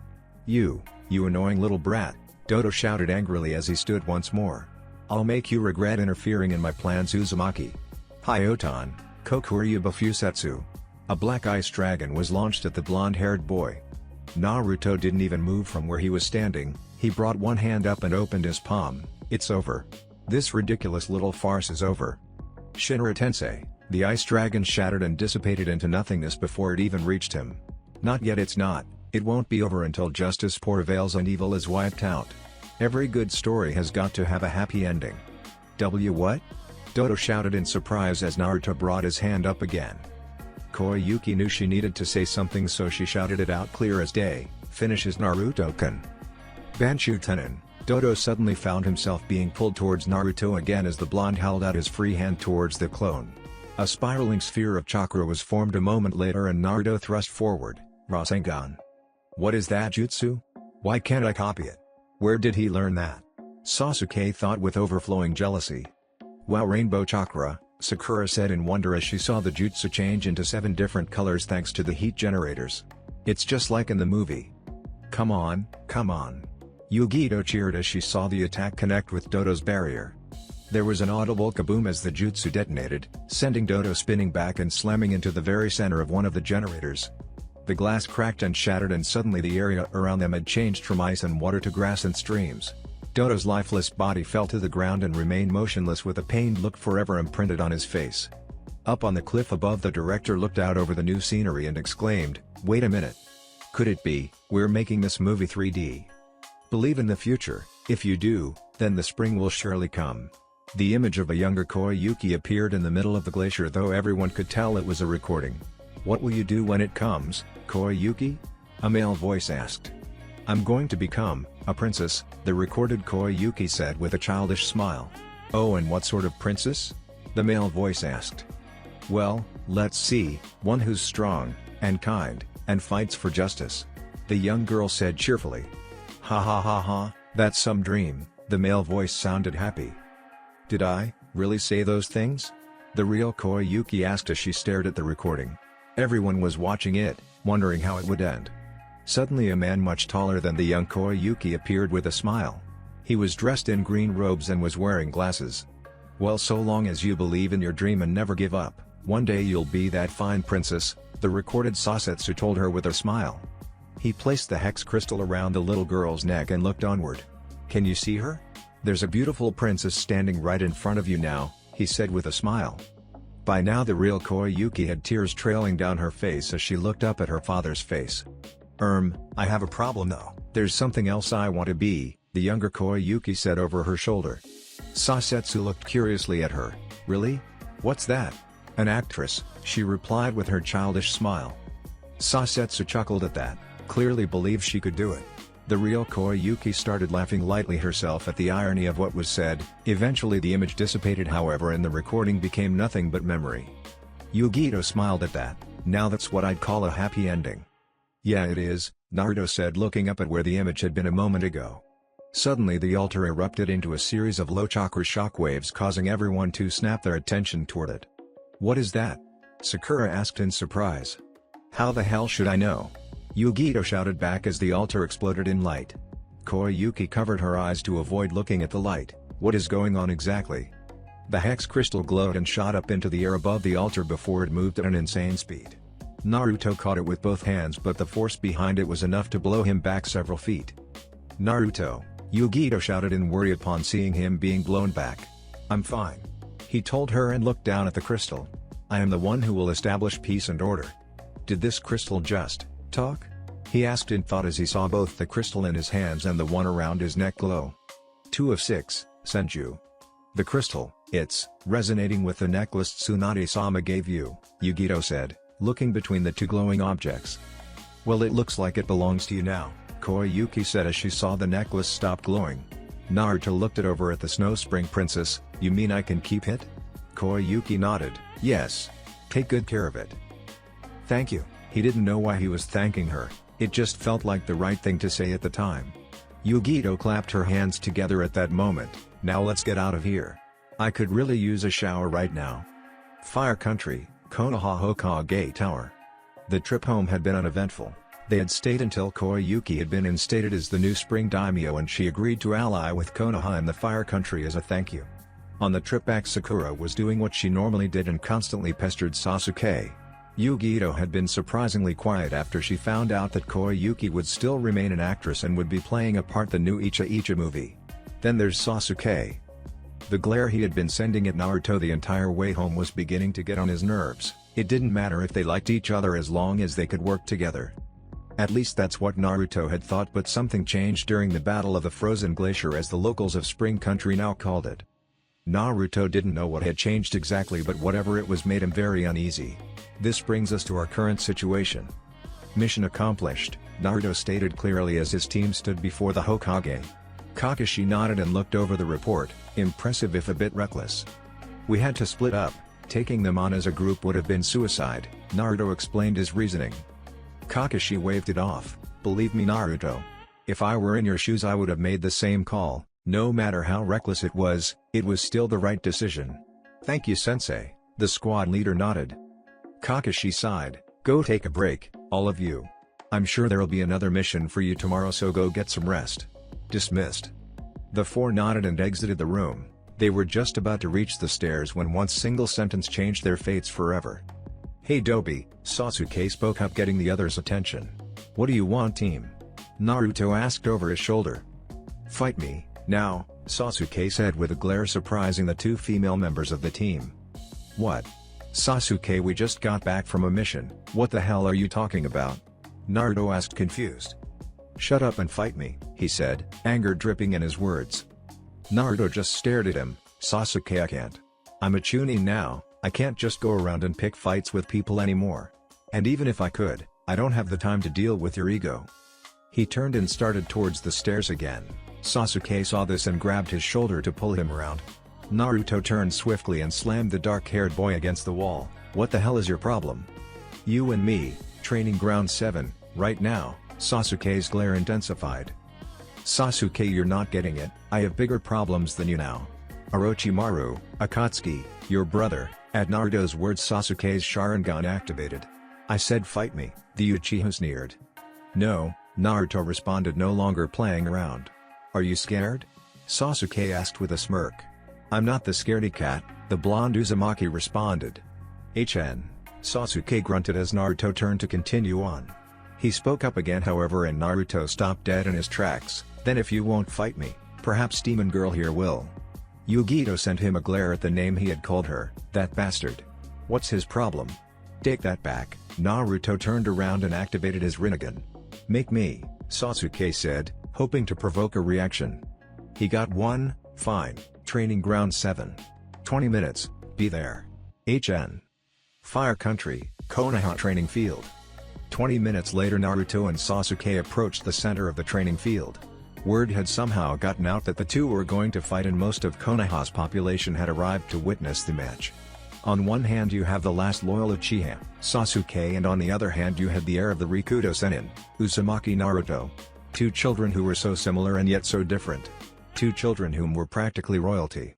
You annoying little brat," Dodo shouted angrily as he stood once more. "I'll make you regret interfering in my plans, Uzumaki." Hyotan, Kokuryu Bufusetsu. A black ice dragon was launched at the blonde-haired boy. Naruto didn't even move from where he was standing. He brought one hand up and opened his palm. "It's over. This ridiculous little farce is over." Shinra Tensei, the ice dragon shattered and dissipated into nothingness before it even reached him. "Not yet, it's not. It won't be over until justice prevails and evil is wiped out. Every good story has got to have a happy ending." What? Dodo shouted in surprise as Naruto brought his hand up again. Koyuki knew she needed to say something, so she shouted it out clear as day, "Finishes Naruto-kun." Banshu Tenin, Dodo suddenly found himself being pulled towards Naruto again as the blonde held out his free hand towards the clone. A spiraling sphere of chakra was formed a moment later and Naruto thrust forward. "Rasengan. What is that jutsu? Why can't I copy it? Where did he learn that?" Sasuke thought with overflowing jealousy. "Wow, rainbow chakra," Sakura said in wonder as she saw the jutsu change into 7 different colors thanks to the heat generators. "It's just like in the movie." Come on. Yugito cheered as she saw the attack connect with Dodo's barrier. There was an audible kaboom as the jutsu detonated, sending Dodo spinning back and slamming into the very center of one of the generators. The glass cracked and shattered and suddenly the area around them had changed from ice and water to grass and streams. Dodo's lifeless body fell to the ground and remained motionless with a pained look forever imprinted on his face. Up on the cliff above, the director looked out over the new scenery and exclaimed, "Wait a minute. Could it be, we're making this movie 3D? Believe in the future. If you do, then the spring will surely come." The image of a younger Koyuki appeared in the middle of the glacier, though everyone could tell it was a recording. "What will you do when it comes, Koyuki?" a male voice asked. "I'm going to become a princess," the recorded Koyuki said with a childish smile. "Oh, and what sort of princess?" the male voice asked. "Well, let's see, one who's strong, and kind, and fights for justice," the young girl said cheerfully. Ha, that's some dream," the male voice sounded happy. "Did I really say those things?" the real Koyuki asked as she stared at the recording. Everyone was watching it, wondering how it would end. Suddenly a man much taller than the young Koyuki appeared with a smile. He was dressed in green robes and was wearing glasses. "Well, so long as you believe in your dream and never give up, one day you'll be that fine princess," the recorded Sasetsu told her with a smile. He placed the hex crystal around the little girl's neck and looked onward. "Can you see her?" "There's a beautiful princess standing right in front of you now," he said with a smile. By now the real Koyuki had tears trailing down her face as she looked up at her father's face. I have a problem though. There's something else I want to be," the younger Koyuki said over her shoulder. Sasetsu looked curiously at her. "Really? What's that?" "An actress," she replied with her childish smile. Sasetsu chuckled at that, clearly believed she could do it. The real Koyuki started laughing lightly herself at the irony of what was said. Eventually the image dissipated however and the recording became nothing but memory. Yugito smiled at that. "Now that's what I'd call a happy ending." "Yeah it is," Naruto said looking up at where the image had been a moment ago. Suddenly the altar erupted into a series of low chakra shockwaves causing everyone to snap their attention toward it. "What is that?" Sakura asked in surprise. "How the hell should I know?" Yugito shouted back as the altar exploded in light. Koyuki covered her eyes to avoid looking at the light. "What is going on exactly?" The hex crystal glowed and shot up into the air above the altar before it moved at an insane speed. Naruto caught it with both hands but the force behind it was enough to blow him back several feet. "Naruto!" Yugito shouted in worry upon seeing him being blown back. "I'm fine," he told her and looked down at the crystal. "I am the one who will establish peace and order." "Did this crystal just talk?" he asked in thought as he saw both the crystal in his hands and the one around his neck glow. 2 of 6, Senju. "The crystal, it's resonating with the necklace Tsunade-sama gave you," Yugito said, looking between the two glowing objects. "Well it looks like it belongs to you now," Koyuki said as she saw the necklace stop glowing. Naruto looked over at the Snow Spring Princess. "You mean I can keep it?" Koyuki nodded. "Yes. Take good care of it." "Thank you." He didn't know why he was thanking her, it just felt like the right thing to say at the time. Yugito clapped her hands together at that moment. "Now let's get out of here. I could really use a shower right now." Fire Country, Konoha Hokage Tower. The trip home had been uneventful. They had stayed until Koyuki had been instated as the new spring daimyo and she agreed to ally with Konoha in the Fire Country as a thank you. On the trip back Sakura was doing what she normally did and constantly pestered Sasuke. Yugito had been surprisingly quiet after she found out that Koyuki would still remain an actress and would be playing a part in the new Icha Icha movie. Then there's Sasuke. The glare he had been sending at Naruto the entire way home was beginning to get on his nerves. It didn't matter if they liked each other as long as they could work together. At least that's what Naruto had thought, but something changed during the Battle of the Frozen Glacier, as the locals of Spring Country now called it. Naruto didn't know what had changed exactly, but whatever it was made him very uneasy. This brings us to our current situation. Mission accomplished, Naruto stated clearly as his team stood before the Hokage. Kakashi nodded and looked over the report, impressive if a bit reckless. "We had to split up, taking them on as a group would have been suicide," Naruto explained his reasoning. Kakashi waved it off. "Believe me Naruto. If I were in your shoes I would have made the same call, no matter how reckless it was still the right decision." "Thank you sensei," the squad leader nodded. Kakashi sighed. "Go take a break, all of you. I'm sure there'll be another mission for you tomorrow, so go get some rest." "Dismissed." The four nodded and exited the room. They were just about to reach the stairs when one single sentence changed their fates forever. "Hey Dobi," Sasuke spoke up, getting the others' attention. "What do you want, team?" Naruto asked over his shoulder. "Fight me, now," Sasuke said with a glare, surprising the two female members of the team. "What? Sasuke, we just got back from a mission, what the hell are you talking about?" Naruto asked, confused. "Shut up and fight me," he said, anger dripping in his words. Naruto just stared at him. "Sasuke, I can't. I'm a Chunin now, I can't just go around and pick fights with people anymore. And even if I could, I don't have the time to deal with your ego." He turned and started towards the stairs again. Sasuke saw this and grabbed his shoulder to pull him around. Naruto turned swiftly and slammed the dark-haired boy against the wall. "What the hell is your problem? You and me, training ground 7, right now." Sasuke's glare intensified. "Sasuke, you're not getting it, I have bigger problems than you now. Orochimaru, Akatsuki, your brother." At Naruto's words Sasuke's Sharingan activated. "I said fight me," the Uchiha sneered. "No," Naruto responded, no longer playing around. "Are you scared?" Sasuke asked with a smirk. "I'm not the scaredy cat," the blonde Uzumaki responded. "HN." Sasuke grunted as Naruto turned to continue on. He spoke up again however and Naruto stopped dead in his tracks. "Then if you won't fight me, Perhaps Demon Girl here will. Yugito sent him a glare at the name he had called her, that bastard. What's his problem? Take that back. Naruto turned around and activated his Rinnegan. Make me, Sasuke said, hoping to provoke a reaction. He got one, fine, training ground 7. 20 minutes, be there. HN. Fire Country, Konoha training field. 20 minutes later Naruto and Sasuke approached the center of the training field. Word had somehow gotten out that the two were going to fight and most of Konoha's population had arrived to witness the match. On one hand you have the last loyal Uchiha, Sasuke, and on the other hand you had the heir of the Rikudo Sennin, Uzumaki Naruto. Two children who were so similar and yet so different. Two children whom were practically royalty.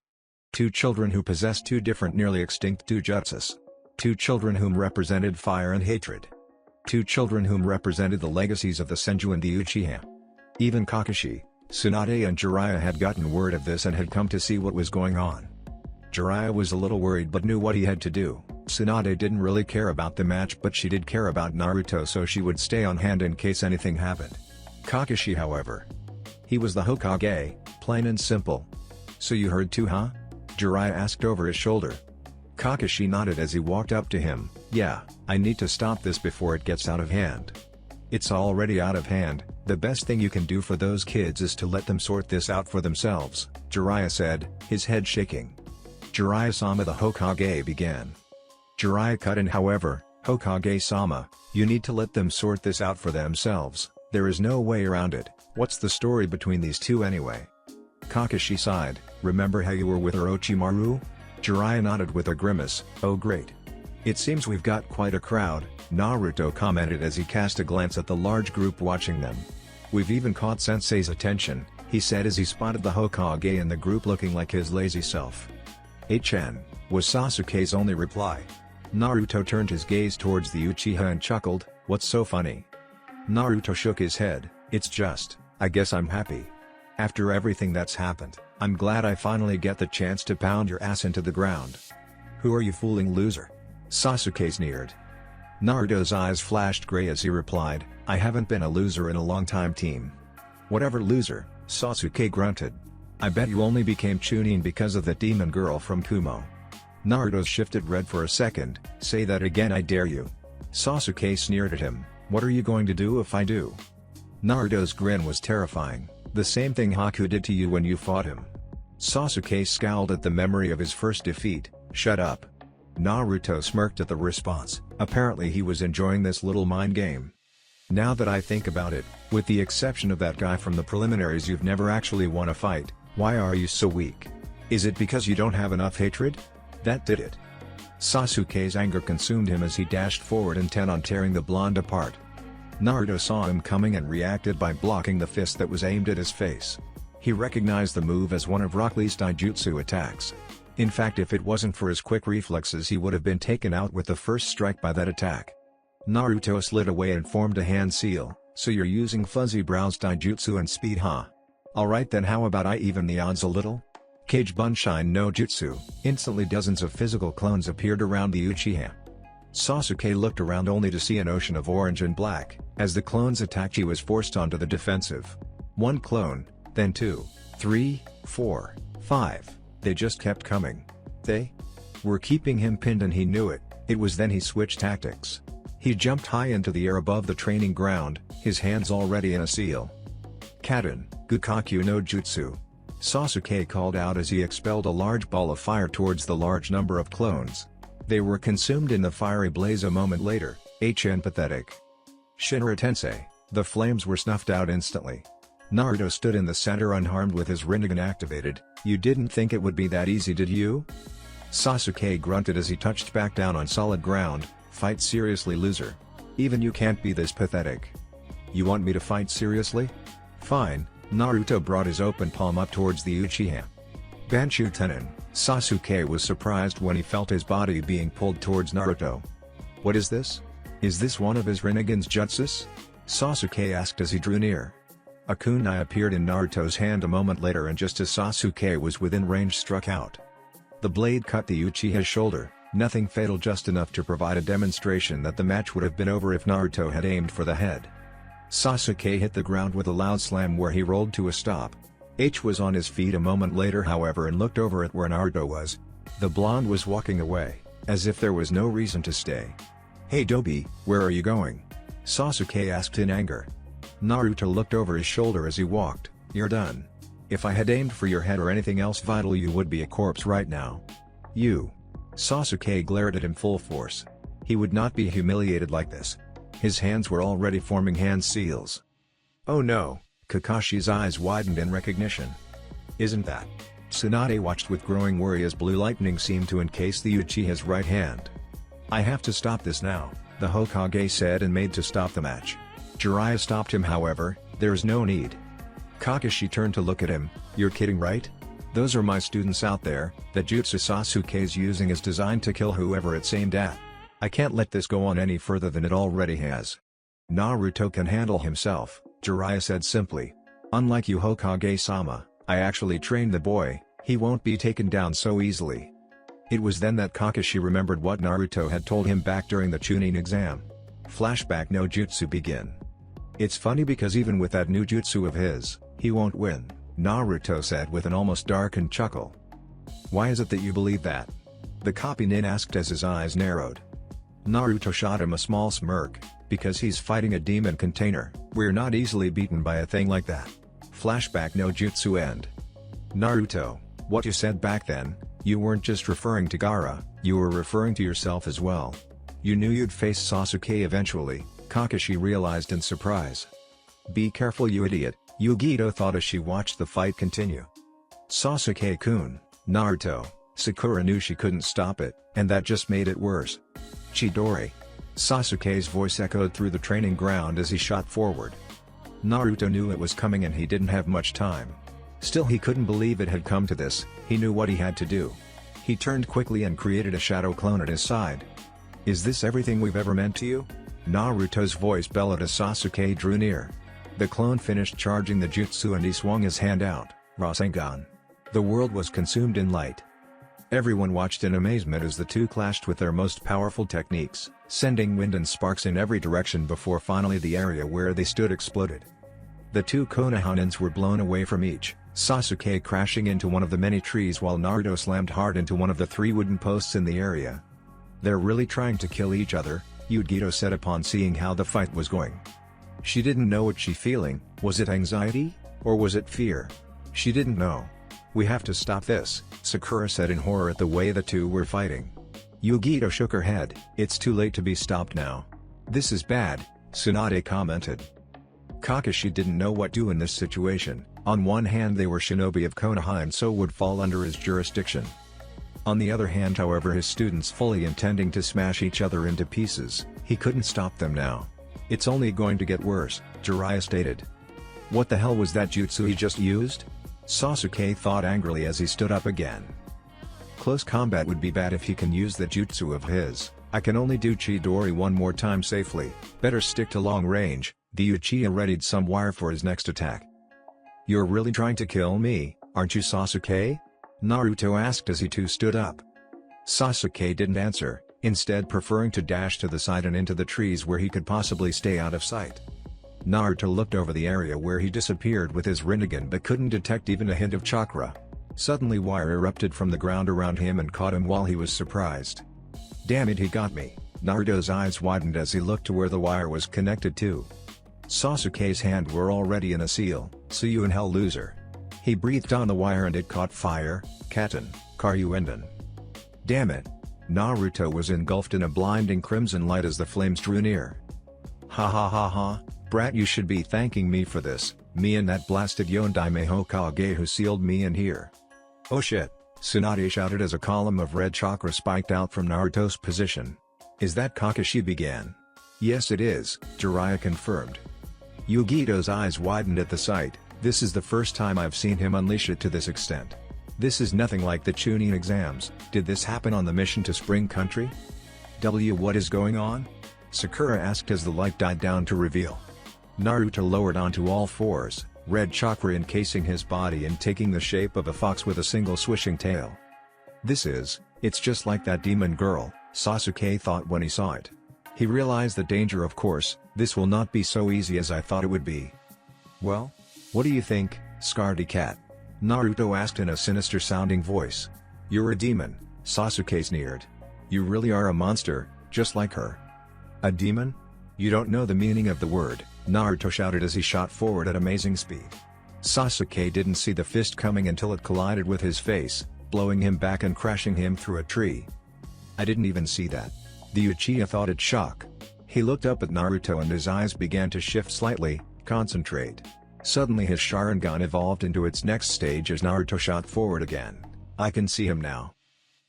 Two children who possessed two different nearly extinct jutsus. Two children whom represented fire and hatred. Two children whom represented the legacies of the Senju and the Uchiha. Even Kakashi, Tsunade and Jiraiya had gotten word of this and had come to see what was going on. Jiraiya was a little worried but knew what he had to do. Tsunade didn't really care about the match but she did care about Naruto so she would stay on hand in case anything happened. Kakashi however. He was the Hokage, plain and simple. So you heard too huh? Jiraiya asked over his shoulder. Kakashi nodded as he walked up to him. Yeah, I need to stop this before it gets out of hand. It's already out of hand, the best thing you can do for those kids is to let them sort this out for themselves, Jiraiya said, his head shaking. Jiraiya-sama the Hokage began. Jiraiya cut in however, Hokage-sama, you need to let them sort this out for themselves, there is no way around it, what's the story between these two anyway? Kakashi sighed, remember how you were with Orochimaru? Jiraiya nodded with a grimace, oh great. It seems we've got quite a crowd, Naruto commented as he cast a glance at the large group watching them. We've even caught Sensei's attention, he said as he spotted the Hokage in the group looking like his lazy self. HN, was Sasuke's only reply. Naruto turned his gaze towards the Uchiha and chuckled, what's so funny? Naruto shook his head, it's just, I guess I'm happy. After everything that's happened, I'm glad I finally get the chance to pound your ass into the ground. Who are you fooling, loser? Sasuke sneered. Naruto's eyes flashed gray as he replied, I haven't been a loser in a long time team. Whatever loser, Sasuke grunted. I bet you only became Chunin because of that demon girl from Kumo. Naruto shifted red for a second, say that again I dare you. Sasuke sneered at him, what are you going to do if I do? Naruto's grin was terrifying, the same thing Haku did to you when you fought him. Sasuke scowled at the memory of his first defeat, shut up. Naruto smirked at the response, apparently he was enjoying this little mind game. Now that I think about it, with the exception of that guy from the preliminaries you've never actually won a fight, why are you so weak? Is it because you don't have enough hatred? That did it. Sasuke's anger consumed him as he dashed forward intent on tearing the blonde apart. Naruto saw him coming and reacted by blocking the fist that was aimed at his face. He recognized the move as one of Rock Lee's taijutsu attacks. In fact, if it wasn't for his quick reflexes he would have been taken out with the first strike by that attack. Naruto slid away and formed a hand seal, so you're using Fuzzy Brow's taijutsu and speed huh? Alright then, how about I even the odds a little? Kage Bunshin no Jutsu. Instantly dozens of physical clones appeared around the Uchiha. Sasuke looked around only to see an ocean of orange and black. As the clones attacked he was forced onto the defensive. One clone, then 2, 3, 4, 5, they just kept coming. They were keeping him pinned and he knew it. It was then he switched tactics. He jumped high into the air above the training ground, his hands already in a seal. Kaden, Gukaku no Jutsu. Sasuke called out as he expelled a large ball of fire towards the large number of clones. They were consumed in the fiery blaze a moment later. HN pathetic. Shinra Tensei, the flames were snuffed out instantly. Naruto stood in the center unharmed with his Rinnegan activated. You didn't think it would be that easy, did you? Sasuke grunted as he touched back down on solid ground. Fight seriously, loser. Even you can't be this pathetic. You want me to fight seriously? Fine. Naruto brought his open palm up towards the Uchiha. Banshu Tenin. Sasuke was surprised when he felt his body being pulled towards Naruto. What is this? Is this one of his Rinnegan's jutsus? Sasuke asked as he drew near. A kunai appeared in Naruto's hand a moment later and just as Sasuke was within range struck out. The blade cut the Uchiha's shoulder, nothing fatal, just enough to provide a demonstration that the match would have been over if Naruto had aimed for the head. Sasuke hit the ground with a loud slam where he rolled to a stop. H was on his feet a moment later however and looked over at where Naruto was. The blonde was walking away, as if there was no reason to stay. "Hey Dobi, where are you going?" Sasuke asked in anger. Naruto looked over his shoulder as he walked. "You're done. If I had aimed for your head or anything else vital you would be a corpse right now." "You." Sasuke glared at him full force. He would not be humiliated like this. His hands were already forming hand seals. "Oh no," Kakashi's eyes widened in recognition. "Isn't that?" Tsunade watched with growing worry as blue lightning seemed to encase the Uchiha's right hand. "I have to stop this now," the Hokage said and made to stop the match. Jiraiya stopped him however, "There's no need." Kakashi turned to look at him. "You're kidding right? Those are my students out there. The jutsu Sasuke's using is designed to kill whoever it's aimed at. I can't let this go on any further than it already has." "Naruto can handle himself," Jiraiya said simply. "Unlike you Hokage-sama, I actually trained the boy, he won't be taken down so easily." It was then that Kakashi remembered what Naruto had told him back during the Chunin exam. Flashback: no jutsu begin. "It's funny because even with that new jutsu of his, he won't win," Naruto said with an almost darkened chuckle. "Why is it that you believe that?" the copy nin asked as his eyes narrowed. Naruto shot him a small smirk. "Because he's fighting a demon container, we're not easily beaten by a thing like that." Flashback: no jutsu end. "Naruto, what you said back then, you weren't just referring to Gaara, you were referring to yourself as well. You knew you'd face Sasuke eventually," Kakashi realized in surprise. "Be careful you idiot," Yugito thought as she watched the fight continue. "Sasuke-kun, Naruto," Sakura knew she couldn't stop it, and that just made it worse. "Chidori." Sasuke's voice echoed through the training ground as he shot forward. Naruto knew it was coming and he didn't have much time. Still he couldn't believe it had come to this, he knew what he had to do. He turned quickly and created a shadow clone at his side. "Is this everything we've ever meant to you?" Naruto's voice bellowed as Sasuke drew near. The clone finished charging the jutsu and he swung his hand out, Rasengan. The world was consumed in light. Everyone watched in amazement as the two clashed with their most powerful techniques, sending wind and sparks in every direction before finally the area where they stood exploded. The two Konohanins were blown away from each, Sasuke crashing into one of the many trees while Naruto slammed hard into one of the 3 wooden posts in the area. "They're really trying to kill each other," Yugito said upon seeing how the fight was going. She didn't know what she feeling, was it anxiety, or was it fear? She didn't know. "We have to stop this," Sakura said in horror at the way the two were fighting. Yugito shook her head. "It's too late to be stopped now." "This is bad," Tsunade commented. Kakashi didn't know what to do in this situation. On one hand they were shinobi of Konoha and so would fall under his jurisdiction. On the other hand however his students fully intending to smash each other into pieces, he couldn't stop them now. "It's only going to get worse," Jiraiya stated. "What the hell was that jutsu he just used?" Sasuke thought angrily as he stood up again. "Close combat would be bad if he can use the jutsu of his. I can only do Chidori one more time safely, better stick to long range." The Uchiha readied some wire for his next attack. "You're really trying to kill me, aren't you Sasuke?" Naruto asked as he too stood up. Sasuke didn't answer, instead preferring to dash to the side and into the trees where he could possibly stay out of sight. Naruto looked over the area where he disappeared with his Rinnegan but couldn't detect even a hint of chakra. Suddenly wire erupted from the ground around him and caught him while he was surprised. "Damn it, he got me." Naruto's eyes widened as he looked to where the wire was connected to. Sasuke's hand were already in a seal. "See you in hell, loser." He breathed on the wire and it caught fire. "Katen, Karyuenden." Damn it. Naruto was engulfed in a blinding crimson light as the flames drew near. "Ha ha ha ha, brat, you should be thanking me for this, me and that blasted Yondaime Hokage who sealed me in here." "Oh shit," Tsunade shouted as a column of red chakra spiked out from Naruto's position. "Is that Kakashi?" began. "Yes it is," Jiraiya confirmed. Yugito's eyes widened at the sight. "This is the first time I've seen him unleash it to this extent. This is nothing like the Chunin exams. Did this happen on the mission to Spring Country?" What is going on?" Sakura asked as the light died down to reveal. Naruto lowered onto all fours, red chakra encasing his body and taking the shape of a fox with a single swishing tail. It's just like that demon girl," Sasuke thought when he saw it. He realized the danger. "Of course, this will not be so easy as I thought it would be." "Well? What do you think, Scaredy Cat?" Naruto asked in a sinister-sounding voice. "You're a demon," Sasuke sneered. "You really are a monster, just like her." "A demon? You don't know the meaning of the word," Naruto shouted as he shot forward at amazing speed. Sasuke didn't see the fist coming until it collided with his face, blowing him back and crashing him through a tree. "I didn't even see that." The Uchiha thought in shock. He looked up at Naruto and his eyes began to shift slightly, concentrate. Suddenly his Sharingan evolved into its next stage as Naruto shot forward again. "I can see him now."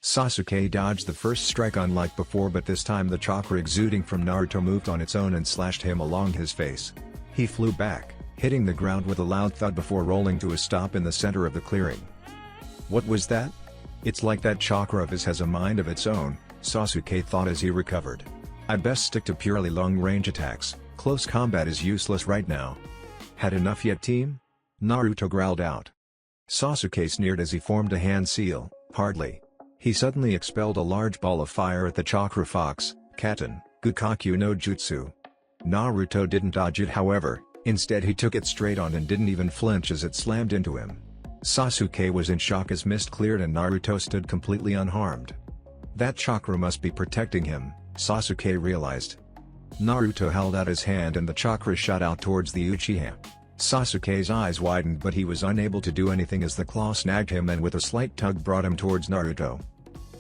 Sasuke dodged the first strike unlike before, but this time the chakra exuding from Naruto moved on its own and slashed him along his face. He flew back, hitting the ground with a loud thud before rolling to a stop in the center of the clearing. "What was that? It's like that chakra of his has a mind of its own," Sasuke thought as he recovered. "I best stick to purely long-range attacks, close combat is useless right now." "Had enough yet, team?" Naruto growled out. Sasuke sneered as he formed a hand seal. "Hardly." He suddenly expelled a large ball of fire at the chakra fox, Katen, Gukaku no Jutsu. Naruto didn't dodge it however, instead he took it straight on and didn't even flinch as it slammed into him. Sasuke was in shock as mist cleared and Naruto stood completely unharmed. That chakra must be protecting him, Sasuke realized. Naruto held out his hand and the chakra shot out towards the Uchiha. Sasuke's eyes widened but he was unable to do anything as the claw snagged him and with a slight tug brought him towards Naruto.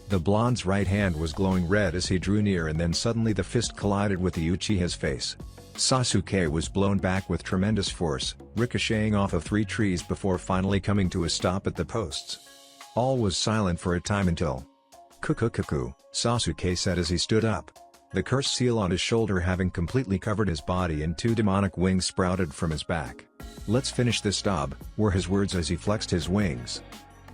The blonde's right hand was glowing red as he drew near and then suddenly the fist collided with the Uchiha's face. Sasuke was blown back with tremendous force, ricocheting off of 3 trees before finally coming to a stop at the posts. All was silent for a time until... "Kukukuku," Sasuke said as he stood up. The curse seal on his shoulder having completely covered his body and 2 demonic wings sprouted from his back. "Let's finish this job," were his words as he flexed his wings.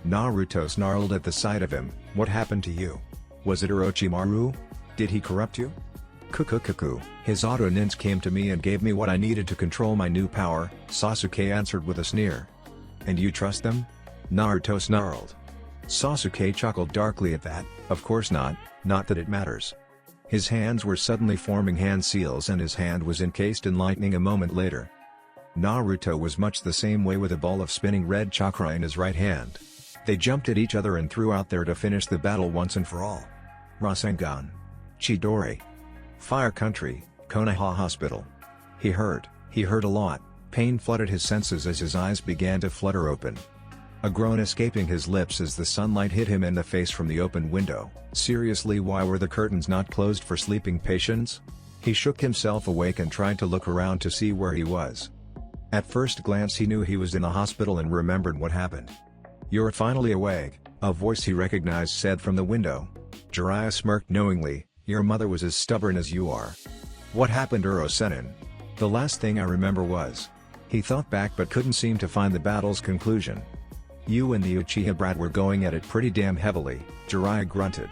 Naruto snarled at the sight of him. "What happened to you? Was it Orochimaru? Did he corrupt you?" "Kukukuku, his auto ninja came to me and gave me what I needed to control my new power," Sasuke answered with a sneer. "And you trust them?" Naruto snarled. Sasuke chuckled darkly at that. "Of course not that it matters." His hands were suddenly forming hand seals and his hand was encased in lightning a moment later. Naruto was much the same way with a ball of spinning red chakra in his right hand. They jumped at each other and threw out there to finish the battle once and for all. Rasengan. Chidori. Fire Country, Konoha Hospital. He hurt a lot. Pain flooded his senses as his eyes began to flutter open. A groan escaping his lips as the sunlight hit him in the face from the open window. Seriously, why were the curtains not closed for sleeping patients? He shook himself awake and tried to look around to see where he was. At first glance he knew he was in the hospital and remembered what happened. "You're finally awake," a voice he recognized said from the window. Jiraiya smirked knowingly. "Your mother was as stubborn as you are." "What happened, Uro-Sennin?" "The last thing I remember was..." He thought back but couldn't seem to find the battle's conclusion. "You and the Uchiha brat were going at it pretty damn heavily," Jiraiya grunted.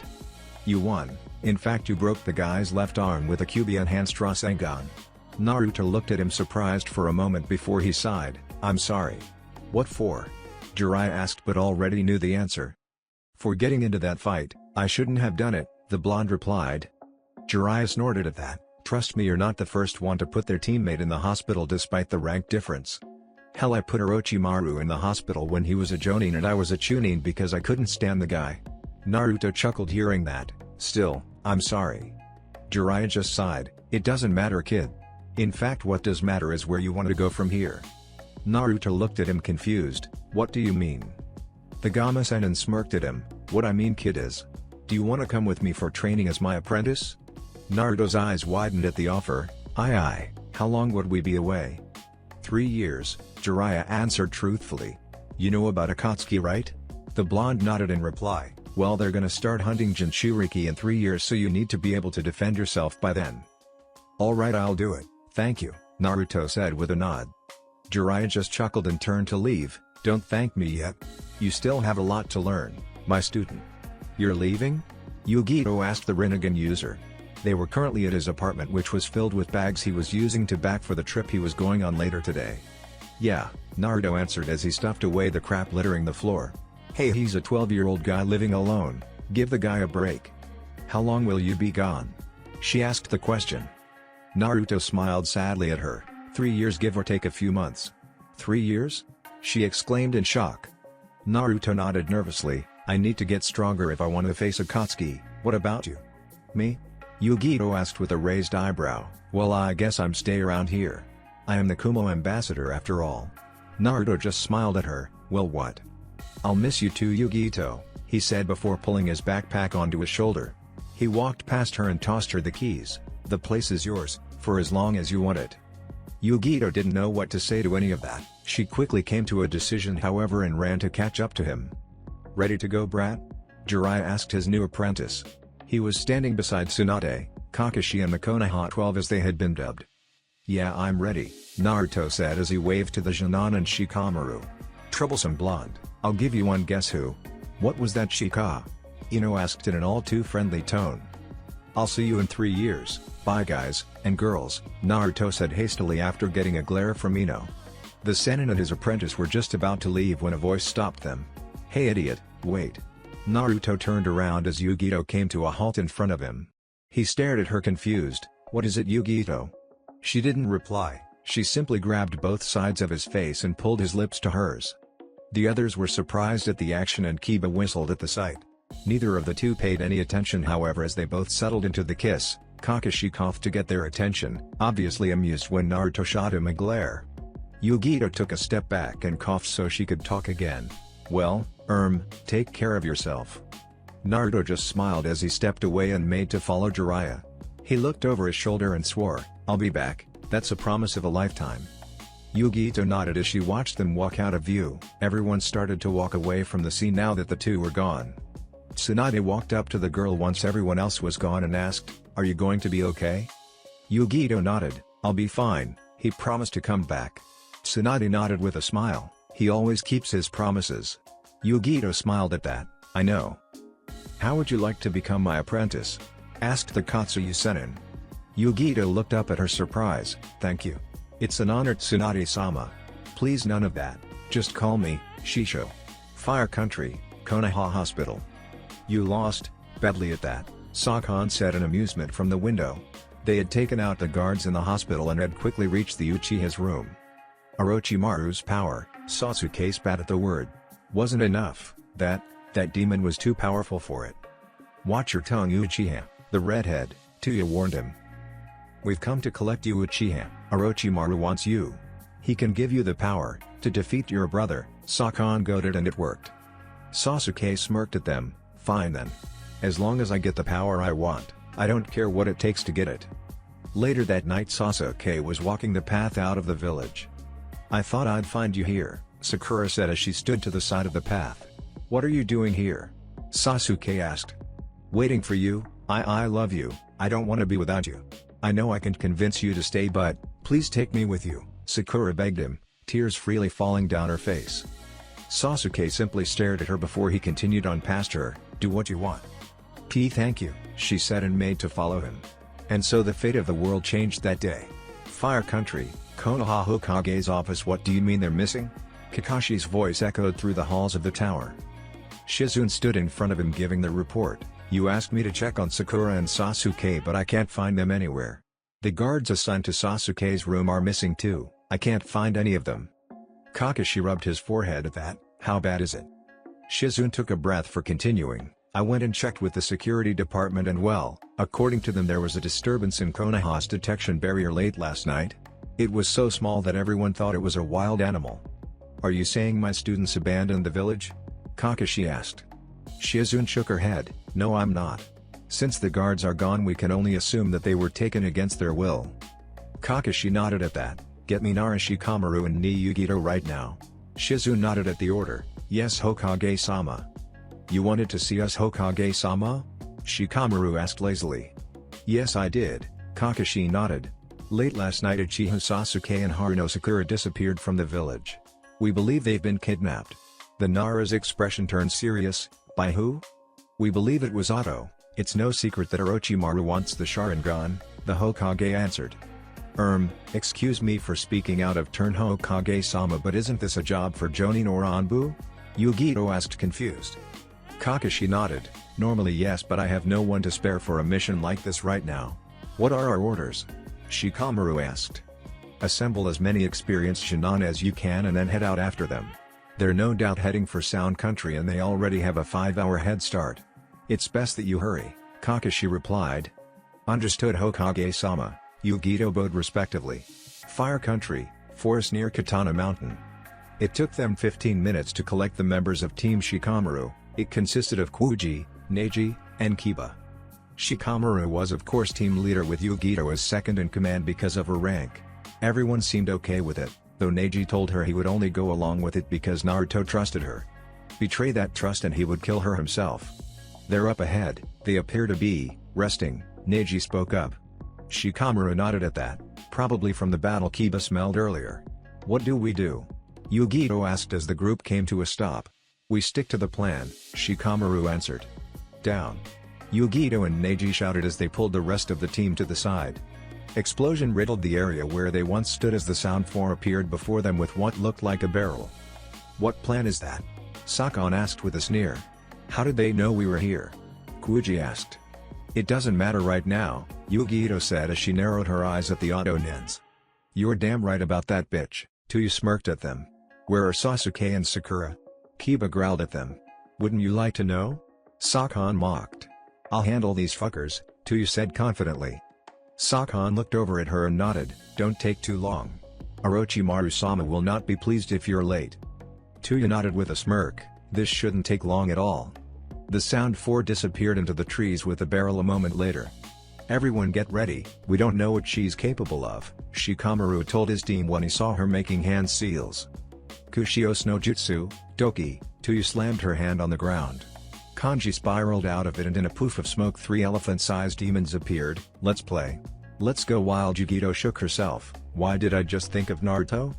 "You won. In fact you broke the guy's left arm with a Kyuubi-enhanced Rasengan." Naruto looked at him surprised for a moment before he sighed. "I'm sorry." "What for?" Jiraiya asked but already knew the answer. "For getting into that fight. I shouldn't have done it," the blonde replied. Jiraiya snorted at that. "Trust me, you're not the first one to put their teammate in the hospital despite the rank difference. Hell, I put Orochimaru in the hospital when he was a Jonin and I was a Chunin because I couldn't stand the guy." Naruto chuckled hearing that. "Still, I'm sorry." Jiraiya just sighed. "It doesn't matter, kid. In fact, what does matter is where you want to go from here." Naruto looked at him confused. "What do you mean?" The Gama-Sennin smirked at him. "What I mean, kid, is... do you want to come with me for training as my apprentice?" Naruto's eyes widened at the offer. Aye. How long would we be away?" 3 years, Jiraiya answered truthfully. "You know about Akatsuki, right?" The blonde nodded in reply. "Well, they're gonna start hunting Jinchuriki in 3 years, so you need to be able to defend yourself by then." "Alright, I'll do it, thank you," Naruto said with a nod. Jiraiya just chuckled and turned to leave. "Don't thank me yet. You still have a lot to learn, my student." "You're leaving?" Yugito asked the Rinnegan user. They were currently at his apartment, which was filled with bags he was using to pack for the trip he was going on later today. "Yeah," Naruto answered as he stuffed away the crap littering the floor. "Hey, he's a 12-year-old guy living alone. Give the guy a break." "How long will you be gone?" she asked the question. Naruto smiled sadly at her. 3 years, give or take a few months." 3 years? She exclaimed in shock. Naruto nodded nervously. I need to get stronger if I want to face Akatsuki. What about you? Me? Yugito asked with a raised eyebrow. Well, I guess I'm stay around here. I am the Kumo ambassador after all. Naruto just smiled at her. Well, what? I'll miss you too, Yugito, he said before pulling his backpack onto his shoulder. He walked past her and tossed her the keys. The place is yours, for as long as you want it. Yugito didn't know what to say to any of that. She quickly came to a decision however and ran to catch up to him. Ready to go, brat? Jiraiya asked his new apprentice. He was standing beside Tsunade, Kakashi and the Konoha 12 as they had been dubbed. Yeah, I'm ready, Naruto said as he waved to the Jonan and Shikamaru. Troublesome blonde, I'll give you one. Guess who? What was that, Shika? Ino asked in an all too friendly tone. I'll see you in 3 years, bye guys, and girls, Naruto said hastily after getting a glare from Ino. The Sennin and his apprentice were just about to leave when a voice stopped them. Hey idiot, wait. Naruto turned around as Yugito came to a halt in front of him. He stared at her confused. What is it, Yugito? She didn't reply, she simply grabbed both sides of his face and pulled his lips to hers. The others were surprised at the action and Kiba whistled at the sight. Neither of the two paid any attention however as they both settled into the kiss. Kakashi coughed to get their attention, obviously amused when Naruto shot him a glare. Yugito took a step back and coughed so she could talk again. Well, take care of yourself. Naruto just smiled as he stepped away and made to follow Jiraiya. He looked over his shoulder and swore, I'll be back, that's a promise of a lifetime. Yugito nodded as she watched them walk out of view. Everyone started to walk away from the scene now that the two were gone. Tsunade walked up to the girl once everyone else was gone and asked, are you going to be okay? Yugito nodded, I'll be fine, he promised to come back. Tsunade nodded with a smile, he always keeps his promises. Yugito smiled at that, I know. How would you like to become my apprentice? Asked the Katsuyu Sennin. Yugito looked up at her surprise, thank you. It's an honor, Tsunade-sama. Please none of that, just call me, Shisho. Fire Country, Konoha Hospital. You lost, badly at that, Sakan said in amusement from the window. They had taken out the guards in the hospital and had quickly reached the Uchiha's room. Orochimaru's power, Sasuke spat at the word. Wasn't enough, that demon was too powerful for it. Watch your tongue, Uchiha, the redhead, Tuya warned him. We've come to collect you, Uchiha. Orochimaru wants you. He can give you the power to defeat your brother, Sakan goaded, and it worked. Sasuke smirked at them. Fine then. As long as I get the power I want, I don't care what it takes to get it. Later that night Sasuke was walking the path out of the village. I thought I'd find you here, Sakura said as she stood to the side of the path. What are you doing here? Sasuke asked. Waiting for you. I love you, I don't want to be without you. I know I can convince you to stay but, please take me with you, Sakura begged him, tears freely falling down her face. Sasuke simply stared at her before he continued on past her. Do what you want. Thank you, she said and made to follow him. And so the fate of the world changed that day. Fire Country, Konoha Hokage's office. What do you mean they're missing? Kakashi's voice echoed through the halls of the tower. Shizune stood in front of him giving the report. You asked me to check on Sakura and Sasuke but I can't find them anywhere. The guards assigned to Sasuke's room are missing too, I can't find any of them. Kakashi rubbed his forehead at that. How bad is it? Shizune took a breath for continuing. I went and checked with the security department and well, according to them there was a disturbance in Konoha's detection barrier late last night. It was so small that everyone thought it was a wild animal. Are you saying my students abandoned the village? Kakashi asked. Shizune shook her head. No, I'm not. Since the guards are gone we can only assume that they were taken against their will. Kakashi nodded at that. Get me Nara Shikamaru and Yugito right now. Shizune nodded at the order. Yes, Hokage-sama. You wanted to see us, Hokage-sama? Shikamaru asked lazily. Yes, I did, Kakashi nodded. Late last night Uchiha Sasuke and Haruno Sakura disappeared from the village. We believe they've been kidnapped. The Nara's expression turned serious. By who? We believe it was Otto. It's no secret that Orochimaru wants the Sharingan, the Hokage answered. Excuse me for speaking out of turn, Hokage-sama, but isn't this a job for Jonin or Anbu? Yugito asked confused. Kakashi nodded. Normally yes, but I have no one to spare for a mission like this right now. What are our orders? Shikamaru asked. Assemble as many experienced Shin'an as you can and then head out after them. They're no doubt heading for Sound Country and they already have a 5-hour head start. It's best that you hurry, Kakashi replied. Understood Hokage-sama, Yugito bowed respectively. Fire Country, forest near Katana Mountain. It took them 15 minutes to collect the members of Team Shikamaru. It consisted of Kuji, Neji, and Kiba. Shikamaru was of course team leader with Yugito as second in command because of her rank. Everyone seemed okay with it, though Neji told her he would only go along with it because Naruto trusted her. Betray that trust and he would kill her himself. They're up ahead, they appear to be resting, Neji spoke up. Shikamaru nodded at that, probably from the battle Kiba smelled earlier. What do we do? Yugito asked as the group came to a stop. We stick to the plan, Shikamaru answered. Down. Yugito and Neji shouted as they pulled the rest of the team to the side. Explosion riddled the area where they once stood as the sound form appeared before them with what looked like a barrel. What plan is that? Sakon asked with a sneer. How did they know we were here? Kuji asked. It doesn't matter right now, Yugito said as she narrowed her eyes at the auto nins. You're damn right about that bitch, Tuyu smirked at them. Where are Sasuke and Sakura? Kiba growled at them. Wouldn't you like to know? Sakon mocked. I'll handle these fuckers, Tuyu said confidently. Sakon looked over at her and nodded, don't take too long. Orochimaru-sama will not be pleased if you're late. Tuyu nodded with a smirk, this shouldn't take long at all. The Sound 4 disappeared into the trees with the barrel a moment later. Everyone get ready, we don't know what she's capable of, Shikamaru told his team when he saw her making hand seals. Kushios no Jutsu, Doki, Tuyu slammed her hand on the ground. Kanji spiraled out of it and in a poof of smoke 3 elephant-sized demons appeared. Let's play. Let's go. While Yugito shook herself, why did I just think of Naruto?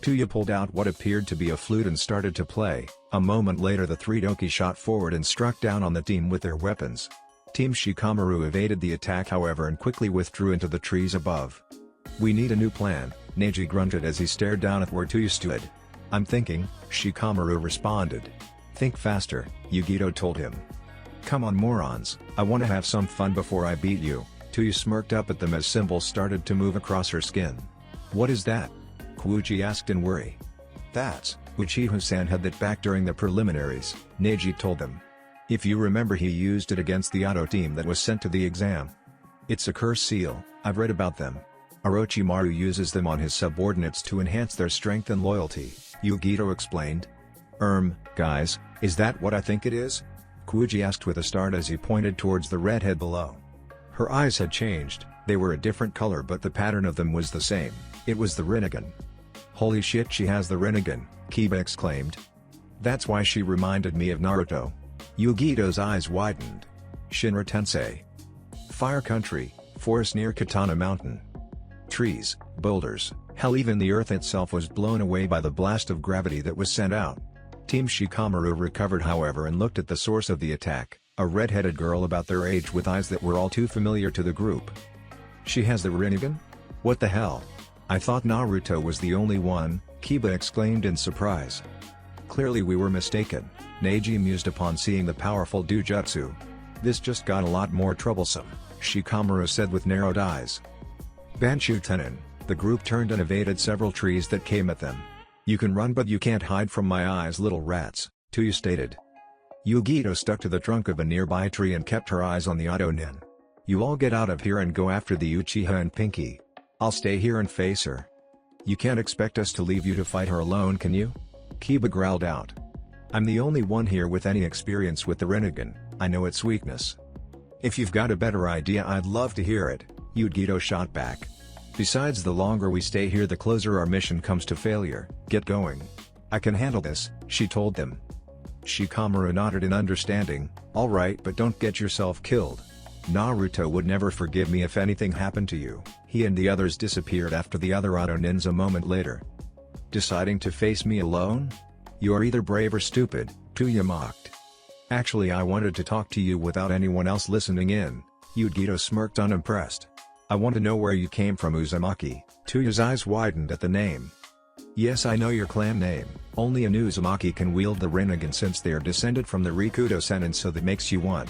Tuyu pulled out what appeared to be a flute and started to play. A moment later the 3 Doki shot forward and struck down on the team with their weapons. Team Shikamaru evaded the attack however and quickly withdrew into the trees above. We need a new plan, Neji grunted as he stared down at where Tuyu stood. I'm thinking, Shikamaru responded. Think faster, Yugito told him. Come on morons, I want to have some fun before I beat you, Tuyu smirked up at them as symbols started to move across her skin. What is that? Kuji asked in worry. That's, Uchiha-san had that back during the preliminaries, Neji told them. If you remember he used it against the auto team that was sent to the exam. It's a curse seal, I've read about them. Orochimaru uses them on his subordinates to enhance their strength and loyalty, Yugito explained. Guys, is that what I think it is? Kuji asked with a start as he pointed towards the redhead below. Her eyes had changed, they were a different color but the pattern of them was the same, it was the Rinnegan. Holy shit, she has the Rinnegan, Kiba exclaimed. That's why she reminded me of Naruto. Yugito's eyes widened. Shinra Tensei. Fire Country, forest near Katana Mountain. Trees, boulders, hell even the earth itself was blown away by the blast of gravity that was sent out. Team Shikamaru recovered however and looked at the source of the attack, a red-headed girl about their age with eyes that were all too familiar to the group. She has the Rinnegan? What the hell? I thought Naruto was the only one, Kiba exclaimed in surprise. Clearly we were mistaken, Neji mused upon seeing the powerful Dujutsu. This just got a lot more troublesome, Shikamaru said with narrowed eyes. Banshu Tenin, the group turned and evaded several trees that came at them. You can run but you can't hide from my eyes little rats, Tuyu stated. Yugito stuck to the trunk of a nearby tree and kept her eyes on the auto nin. You all get out of here and go after the Uchiha and Pinky. I'll stay here and face her. You can't expect us to leave you to fight her alone, can you? Kiba growled out. I'm the only one here with any experience with the Rinnegan, I know its weakness. If you've got a better idea I'd love to hear it, Yugito shot back. Besides, the longer we stay here the closer our mission comes to failure. Get going. I can handle this, she told them. Shikamaru nodded in understanding. Alright, but don't get yourself killed. Naruto would never forgive me if anything happened to you. He and the others disappeared after the other auto nins a moment later. Deciding to face me alone? You're either brave or stupid, Tuyu mocked. Actually I wanted to talk to you without anyone else listening in, Yugito smirked unimpressed. I want to know where you came from, Uzumaki. Tuyu's eyes widened at the name. Yes, I know your clan name. Only an Uzumaki can wield the Rinnegan since they are descended from the Rikudo Sennin, so that makes you one.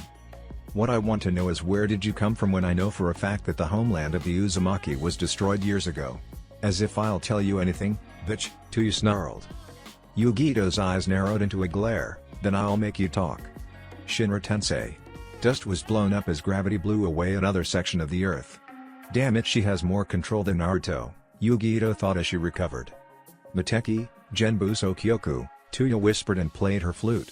What I want to know is where did you come from when I know for a fact that the homeland of the Uzumaki was destroyed years ago. As if I'll tell you anything, bitch, Tuyu snarled. Yugito's eyes narrowed into a glare. Then I'll make you talk. Shinra Tensei. Dust was blown up as gravity blew away another section of the earth. Damn it, she has more control than Naruto, Yugito thought as she recovered. Miteki, Genbuso Kyoku, Tuya whispered and played her flute.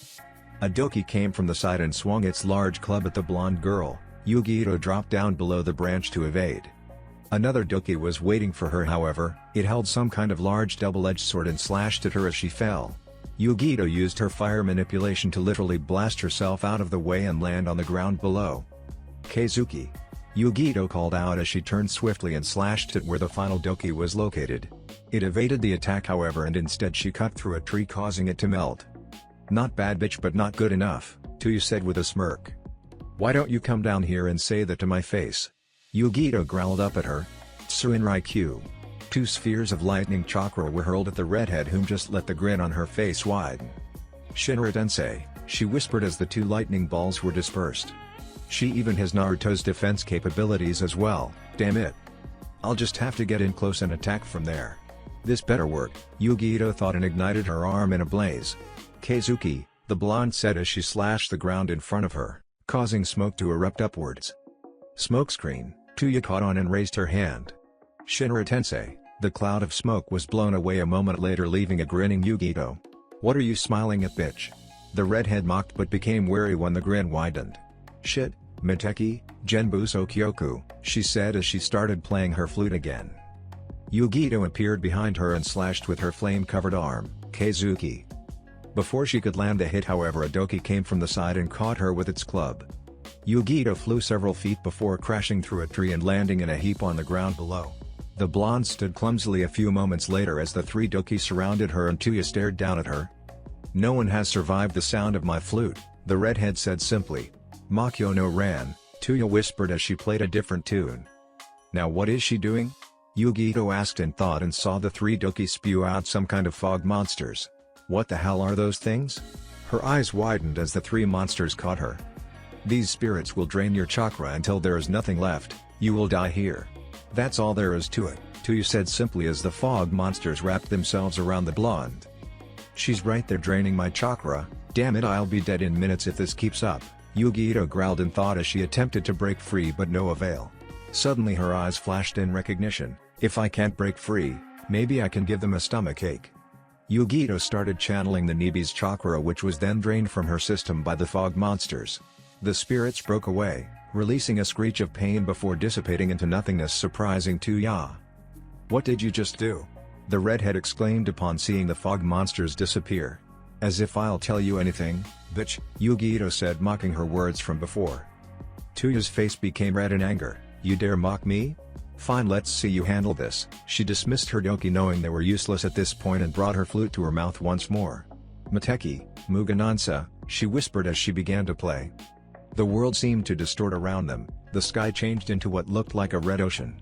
A doki came from the side and swung its large club at the blonde girl. Yugito dropped down below the branch to evade. Another doki was waiting for her, however. It held some kind of large double-edged sword and slashed at her as she fell. Yugito used her fire manipulation to literally blast herself out of the way and land on the ground below. Keizuki. Yugito called out as she turned swiftly and slashed at where the final doki was located. It evaded the attack, however, and instead she cut through a tree, causing it to melt. Not bad, bitch, but not good enough, Tuya said with a smirk. Why don't you come down here and say that to my face? Yugito growled up at her. Tsuinrai-Q. 2 spheres of lightning chakra were hurled at the redhead, whom just let the grin on her face widen. Shinra Tensei, she whispered as the 2 lightning balls were dispersed. She even has Naruto's defense capabilities as well, damn it. I'll just have to get in close and attack from there. This better work, Yugito thought and ignited her arm in a blaze. Keizuki, the blonde said as she slashed the ground in front of her, causing smoke to erupt upwards. Smokescreen, Tuya caught on and raised her hand. Shinra Tensei, the cloud of smoke was blown away a moment later, leaving a grinning Yugito. What are you smiling at, bitch? The redhead mocked but became wary when the grin widened. Shit, Miteki, Genbuso Kyoku, she said as she started playing her flute again. Yugito appeared behind her and slashed with her flame-covered arm, Keizuki. Before she could land a hit, however, a doki came from the side and caught her with its club. Yugito flew several feet before crashing through a tree and landing in a heap on the ground below. The blonde stood clumsily a few moments later as the 3 doki surrounded her and Tuya stared down at her. No one has survived the sound of my flute, the redhead said simply. Makyo no ran, Tuya whispered as she played a different tune. Now what is she doing? Yugito asked in thought and saw the 3 doki spew out some kind of fog monsters. What the hell are those things? Her eyes widened as the 3 monsters caught her. These spirits will drain your chakra until there is nothing left, you will die here. That's all there is to it, Tuya said simply as the fog monsters wrapped themselves around the blonde. She's right, they're draining my chakra, damn it, I'll be dead in minutes if this keeps up, Yugito growled in thought as she attempted to break free but no avail. Suddenly her eyes flashed in recognition. If I can't break free, maybe I can give them a stomachache. Yugito started channeling the Nibi's chakra, which was then drained from her system by the fog monsters. The spirits broke away, releasing a screech of pain before dissipating into nothingness, surprising Tuya. What did you just do? The redhead exclaimed upon seeing the fog monsters disappear. As if I'll tell you anything, bitch, Yugito said, mocking her words from before. Tuya's face became red in anger. You dare mock me? Fine, let's see you handle this. She dismissed her doki knowing they were useless at this point and brought her flute to her mouth once more. Miteki, Muganansa, she whispered as she began to play. The world seemed to distort around them, the sky changed into what looked like a red ocean.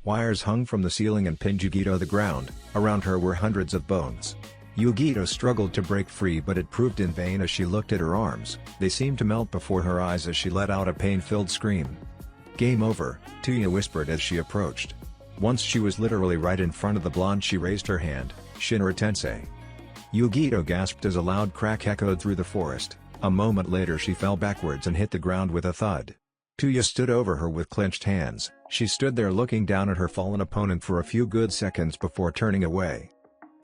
Wires hung from the ceiling and pinned Yugito to the ground, around her were hundreds of bones. Yugito struggled to break free, but it proved in vain as she looked at her arms. They seemed to melt before her eyes as she let out a pain-filled scream. Game over, Tuya whispered as she approached. Once she was literally right in front of the blonde, she raised her hand. Shinra Tensei. Yugito gasped as a loud crack echoed through the forest. A moment later she fell backwards and hit the ground with a thud. Tuya stood over her with clenched hands. She stood there looking down at her fallen opponent for a few good seconds before turning away.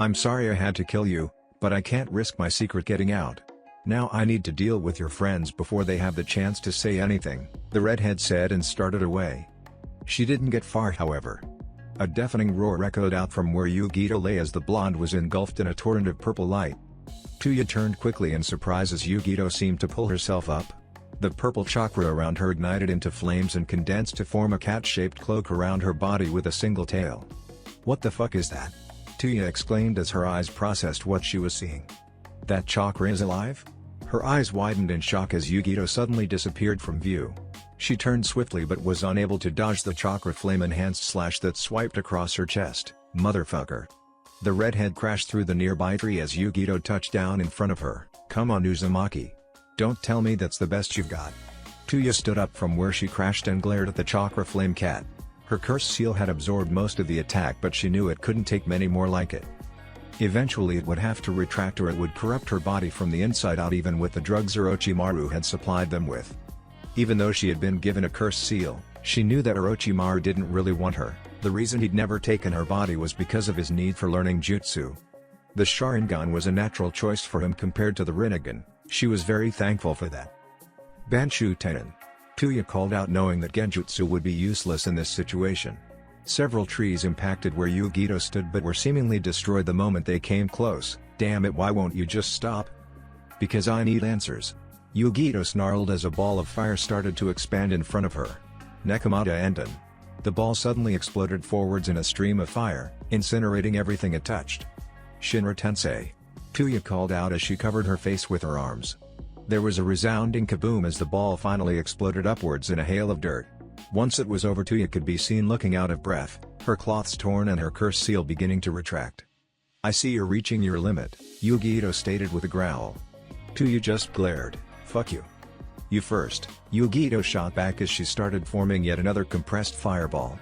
I'm sorry I had to kill you, but I can't risk my secret getting out. Now I need to deal with your friends before they have the chance to say anything, the redhead said and started away. She didn't get far, however. A deafening roar echoed out from where Yugito lay as the blonde was engulfed in a torrent of purple light. Tuya turned quickly in surprise as Yugito seemed to pull herself up. The purple chakra around her ignited into flames and condensed to form a cat-shaped cloak around her body with a single tail. What the fuck is that? Tuya exclaimed as her eyes processed what she was seeing. That chakra is alive? Her eyes widened in shock as Yugito suddenly disappeared from view. She turned swiftly but was unable to dodge the chakra flame-enhanced slash that swiped across her chest. Motherfucker. The redhead crashed through the nearby tree as Yugito touched down in front of her. Come on, Uzumaki. Don't tell me that's the best you've got. Tuya stood up from where she crashed and glared at the chakra flame cat. Her curse seal had absorbed most of the attack, but she knew it couldn't take many more like it. Eventually it would have to retract or it would corrupt her body from the inside out, even with the drugs Orochimaru had supplied them with. Even though she had been given a cursed seal, she knew that Orochimaru didn't really want her. The reason he'd never taken her body was because of his need for learning jutsu. The Sharingan was a natural choice for him compared to the Rinnegan. She was very thankful for that. Banshu Tenin. Tuya called out, knowing that genjutsu would be useless in this situation. Several trees impacted where Yugito stood but were seemingly destroyed the moment they came close. Damn it, why won't you just stop? Because I need answers. Yugito snarled as a ball of fire started to expand in front of her. Nekomata Enden. The ball suddenly exploded forwards in a stream of fire, incinerating everything it touched. Shinra Tensei. Tuya called out as she covered her face with her arms. There was a resounding kaboom as the ball finally exploded upwards in a hail of dirt. Once it was over, Tuya could be seen looking out of breath, her cloths torn and her cursed seal beginning to retract. I see you're reaching your limit, Yugito stated with a growl. Tuya just glared. Fuck you. You first, Yugito shot back as she started forming yet another compressed fireball.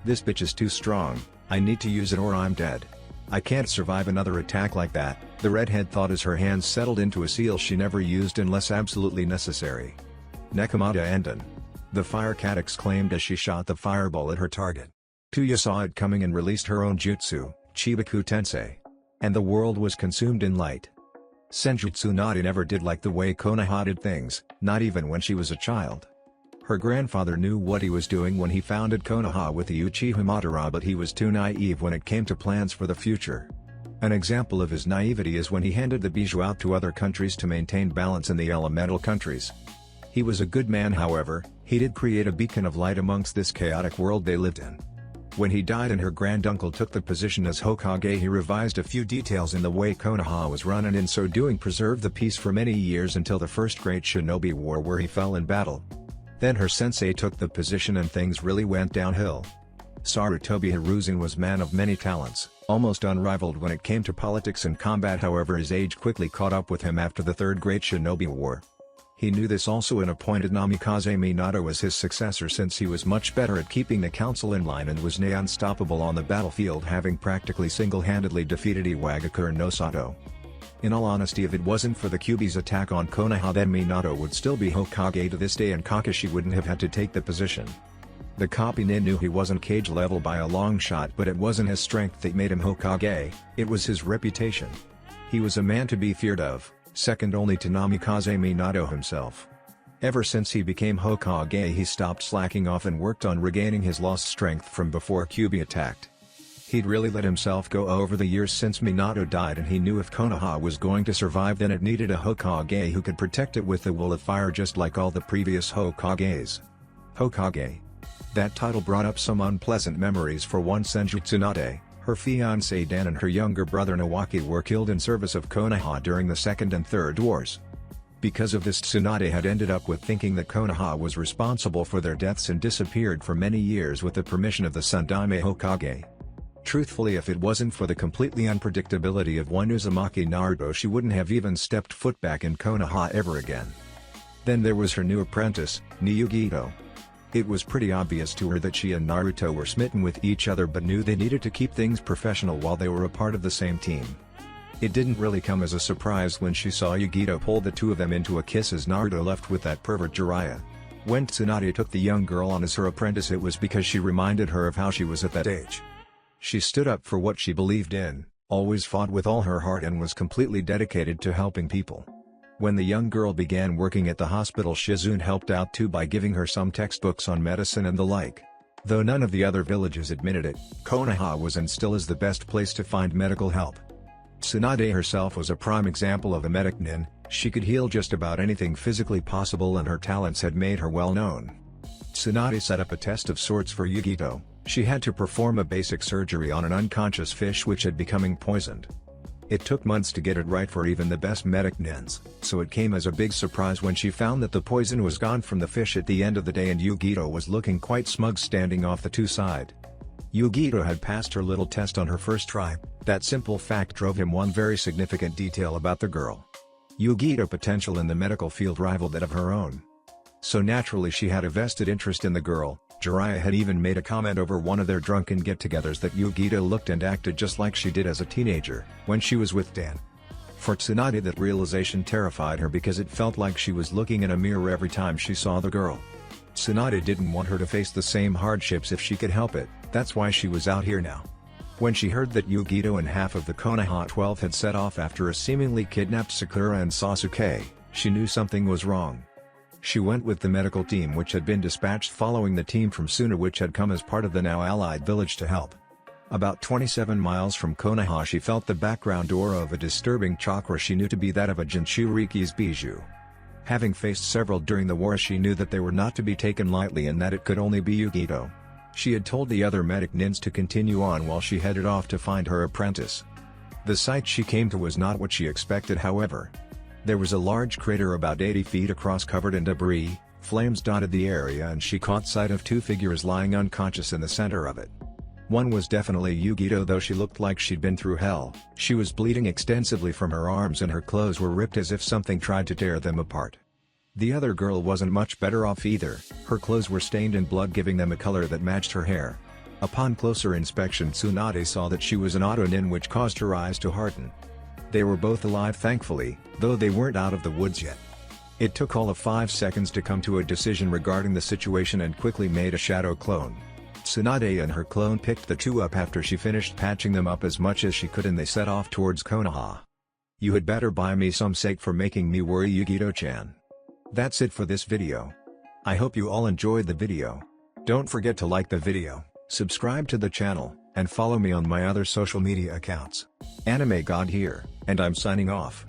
This bitch is too strong, I need to use it or I'm dead. I can't survive another attack like that, the redhead thought as her hands settled into a seal she never used unless absolutely necessary. Nekomata Enden. The fire cat exclaimed as she shot the fireball at her target. Tuya saw it coming and released her own jutsu, Chibaku Tensei. And the world was consumed in light. Senjutsu Nadi never did like the way Konoha did things, not even when she was a child. Her grandfather knew what he was doing when he founded Konoha with the Uchiha Madara, but he was too naive when it came to plans for the future. An example of his naivety is when he handed the bijou out to other countries to maintain balance in the elemental countries. He was a good man, however, he did create a beacon of light amongst this chaotic world they lived in. When he died and her granduncle took the position as Hokage, he revised a few details in the way Konoha was run and in so doing preserved the peace for many years until the First Great Shinobi War, where he fell in battle. Then her sensei took the position and things really went downhill. Sarutobi Hiruzen was man of many talents, almost unrivaled when it came to politics and combat, however his age quickly caught up with him after the Third Great Shinobi War. He knew this also and appointed Namikaze Minato as his successor, since he was much better at keeping the council in line and was near unstoppable on the battlefield, having practically single-handedly defeated Iwagakure no Sato. In all honesty, if it wasn't for the Kyuubi's attack on Konoha, then Minato would still be Hokage to this day and Kakashi wouldn't have had to take the position. The Kopinen knew he wasn't Kage level by a long shot, but it wasn't his strength that made him Hokage, it was his reputation. He was a man to be feared of, second only to Namikaze Minato himself. Ever since he became Hokage, he stopped slacking off and worked on regaining his lost strength from before Kyuubi attacked. He'd really let himself go over the years since Minato died, and he knew if Konoha was going to survive, then it needed a Hokage who could protect it with the will of fire, just like all the previous Hokages. Hokage. That title brought up some unpleasant memories for one. Senjutsu Nade, her fiancé Dan and her younger brother Nawaki were killed in service of Konoha during the Second and Third Wars. Because of this, Tsunade had ended up with thinking that Konoha was responsible for their deaths and disappeared for many years with the permission of the Sundaime Hokage. Truthfully, if it wasn't for the completely unpredictability of one Uzumaki Naruto, she wouldn't have even stepped foot back in Konoha ever again. Then there was her new apprentice, Yugito. It was pretty obvious to her that she and Naruto were smitten with each other, but knew they needed to keep things professional while they were a part of the same team. It didn't really come as a surprise when she saw Yugito pull the two of them into a kiss as Naruto left with that pervert Jiraiya. When Tsunade took the young girl on as her apprentice, it was because she reminded her of how she was at that age. She stood up for what she believed in, always fought with all her heart, and was completely dedicated to helping people. When the young girl began working at the hospital, Shizune helped out too by giving her some textbooks on medicine and the like. Though none of the other villages admitted it, Konoha was and still is the best place to find medical help. Tsunade herself was a prime example of a medic nin. She could heal just about anything physically possible, and her talents had made her well known. Tsunade set up a test of sorts for Yugito. She had to perform a basic surgery on an unconscious fish which had become poisoned. It took months to get it right for even the best medic nins, so it came as a big surprise when she found that the poison was gone from the fish at the end of the day, and Yugito was looking quite smug standing off the side. Yugito had passed her little test on her first try. That simple fact drove him one very significant detail about the girl. Yugito's potential in the medical field rivaled that of her own. So naturally she had a vested interest in the girl, Jiraiya had even made a comment over one of their drunken get-togethers that Yugito looked and acted just like she did as a teenager, when she was with Dan. For Tsunade, that realization terrified her because it felt like she was looking in a mirror every time she saw the girl. Tsunade didn't want her to face the same hardships if she could help it, that's why she was out here now. When she heard that Yugito and half of the Konoha 12 had set off after a seemingly kidnapped Sakura and Sasuke, she knew something was wrong. She went with the medical team which had been dispatched following the team from Suna which had come as part of the now allied village to help. About 27 miles from Konoha she felt the background aura of a disturbing chakra she knew to be that of a Jinchuriki's bijou. Having faced several during the war she knew that they were not to be taken lightly and that it could only be Yugito. She had told the other medic nins to continue on while she headed off to find her apprentice. The sight she came to was not what she expected however. There was a large crater about 80 feet across covered in debris, flames dotted the area and she caught sight of two figures lying unconscious in the center of it. One was definitely Yugito though she looked like she'd been through hell, she was bleeding extensively from her arms and her clothes were ripped as if something tried to tear them apart. The other girl wasn't much better off either, her clothes were stained in blood giving them a color that matched her hair. Upon closer inspection Tsunade saw that she was an auto-nin which caused her eyes to harden. They were both alive thankfully, though they weren't out of the woods yet. It took all of 5 seconds to come to a decision regarding the situation and quickly made a shadow clone. Tsunade and her clone picked the two up after she finished patching them up as much as she could and they set off towards Konoha. You had better buy me some sake for making me worry Yugito-chan. That's it for this video. I hope you all enjoyed the video. Don't forget to like the video, subscribe to the channel, and follow me on my other social media accounts. Anime God here, and I'm signing off.